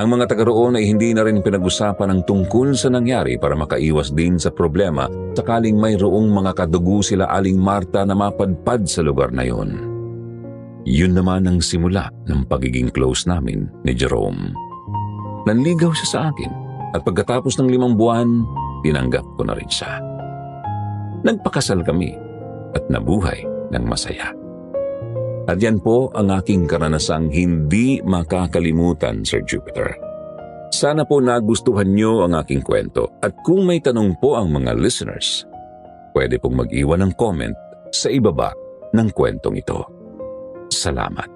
Ang mga taga roon ay hindi na rin pinag-usapan ang tungkol sa nangyari para makaiwas din sa problema sakaling mayroong mga kadugo sila Aling Marta na mapadpad sa lugar na yon. Yun naman ang simula ng pagiging close namin ni Jerome. Nanligaw siya sa akin. At pagkatapos ng 5 buwan, tinanggap ko na rin siya. Nagpakasal kami at nabuhay ng masaya. At yan po ang aking karanasang hindi makakalimutan, Sir Jupiter. Sana po nagustuhan niyo ang aking kwento at kung may tanong po ang mga listeners, pwede pong mag-iwan ng comment sa ibaba ng kwentong ito. Salamat.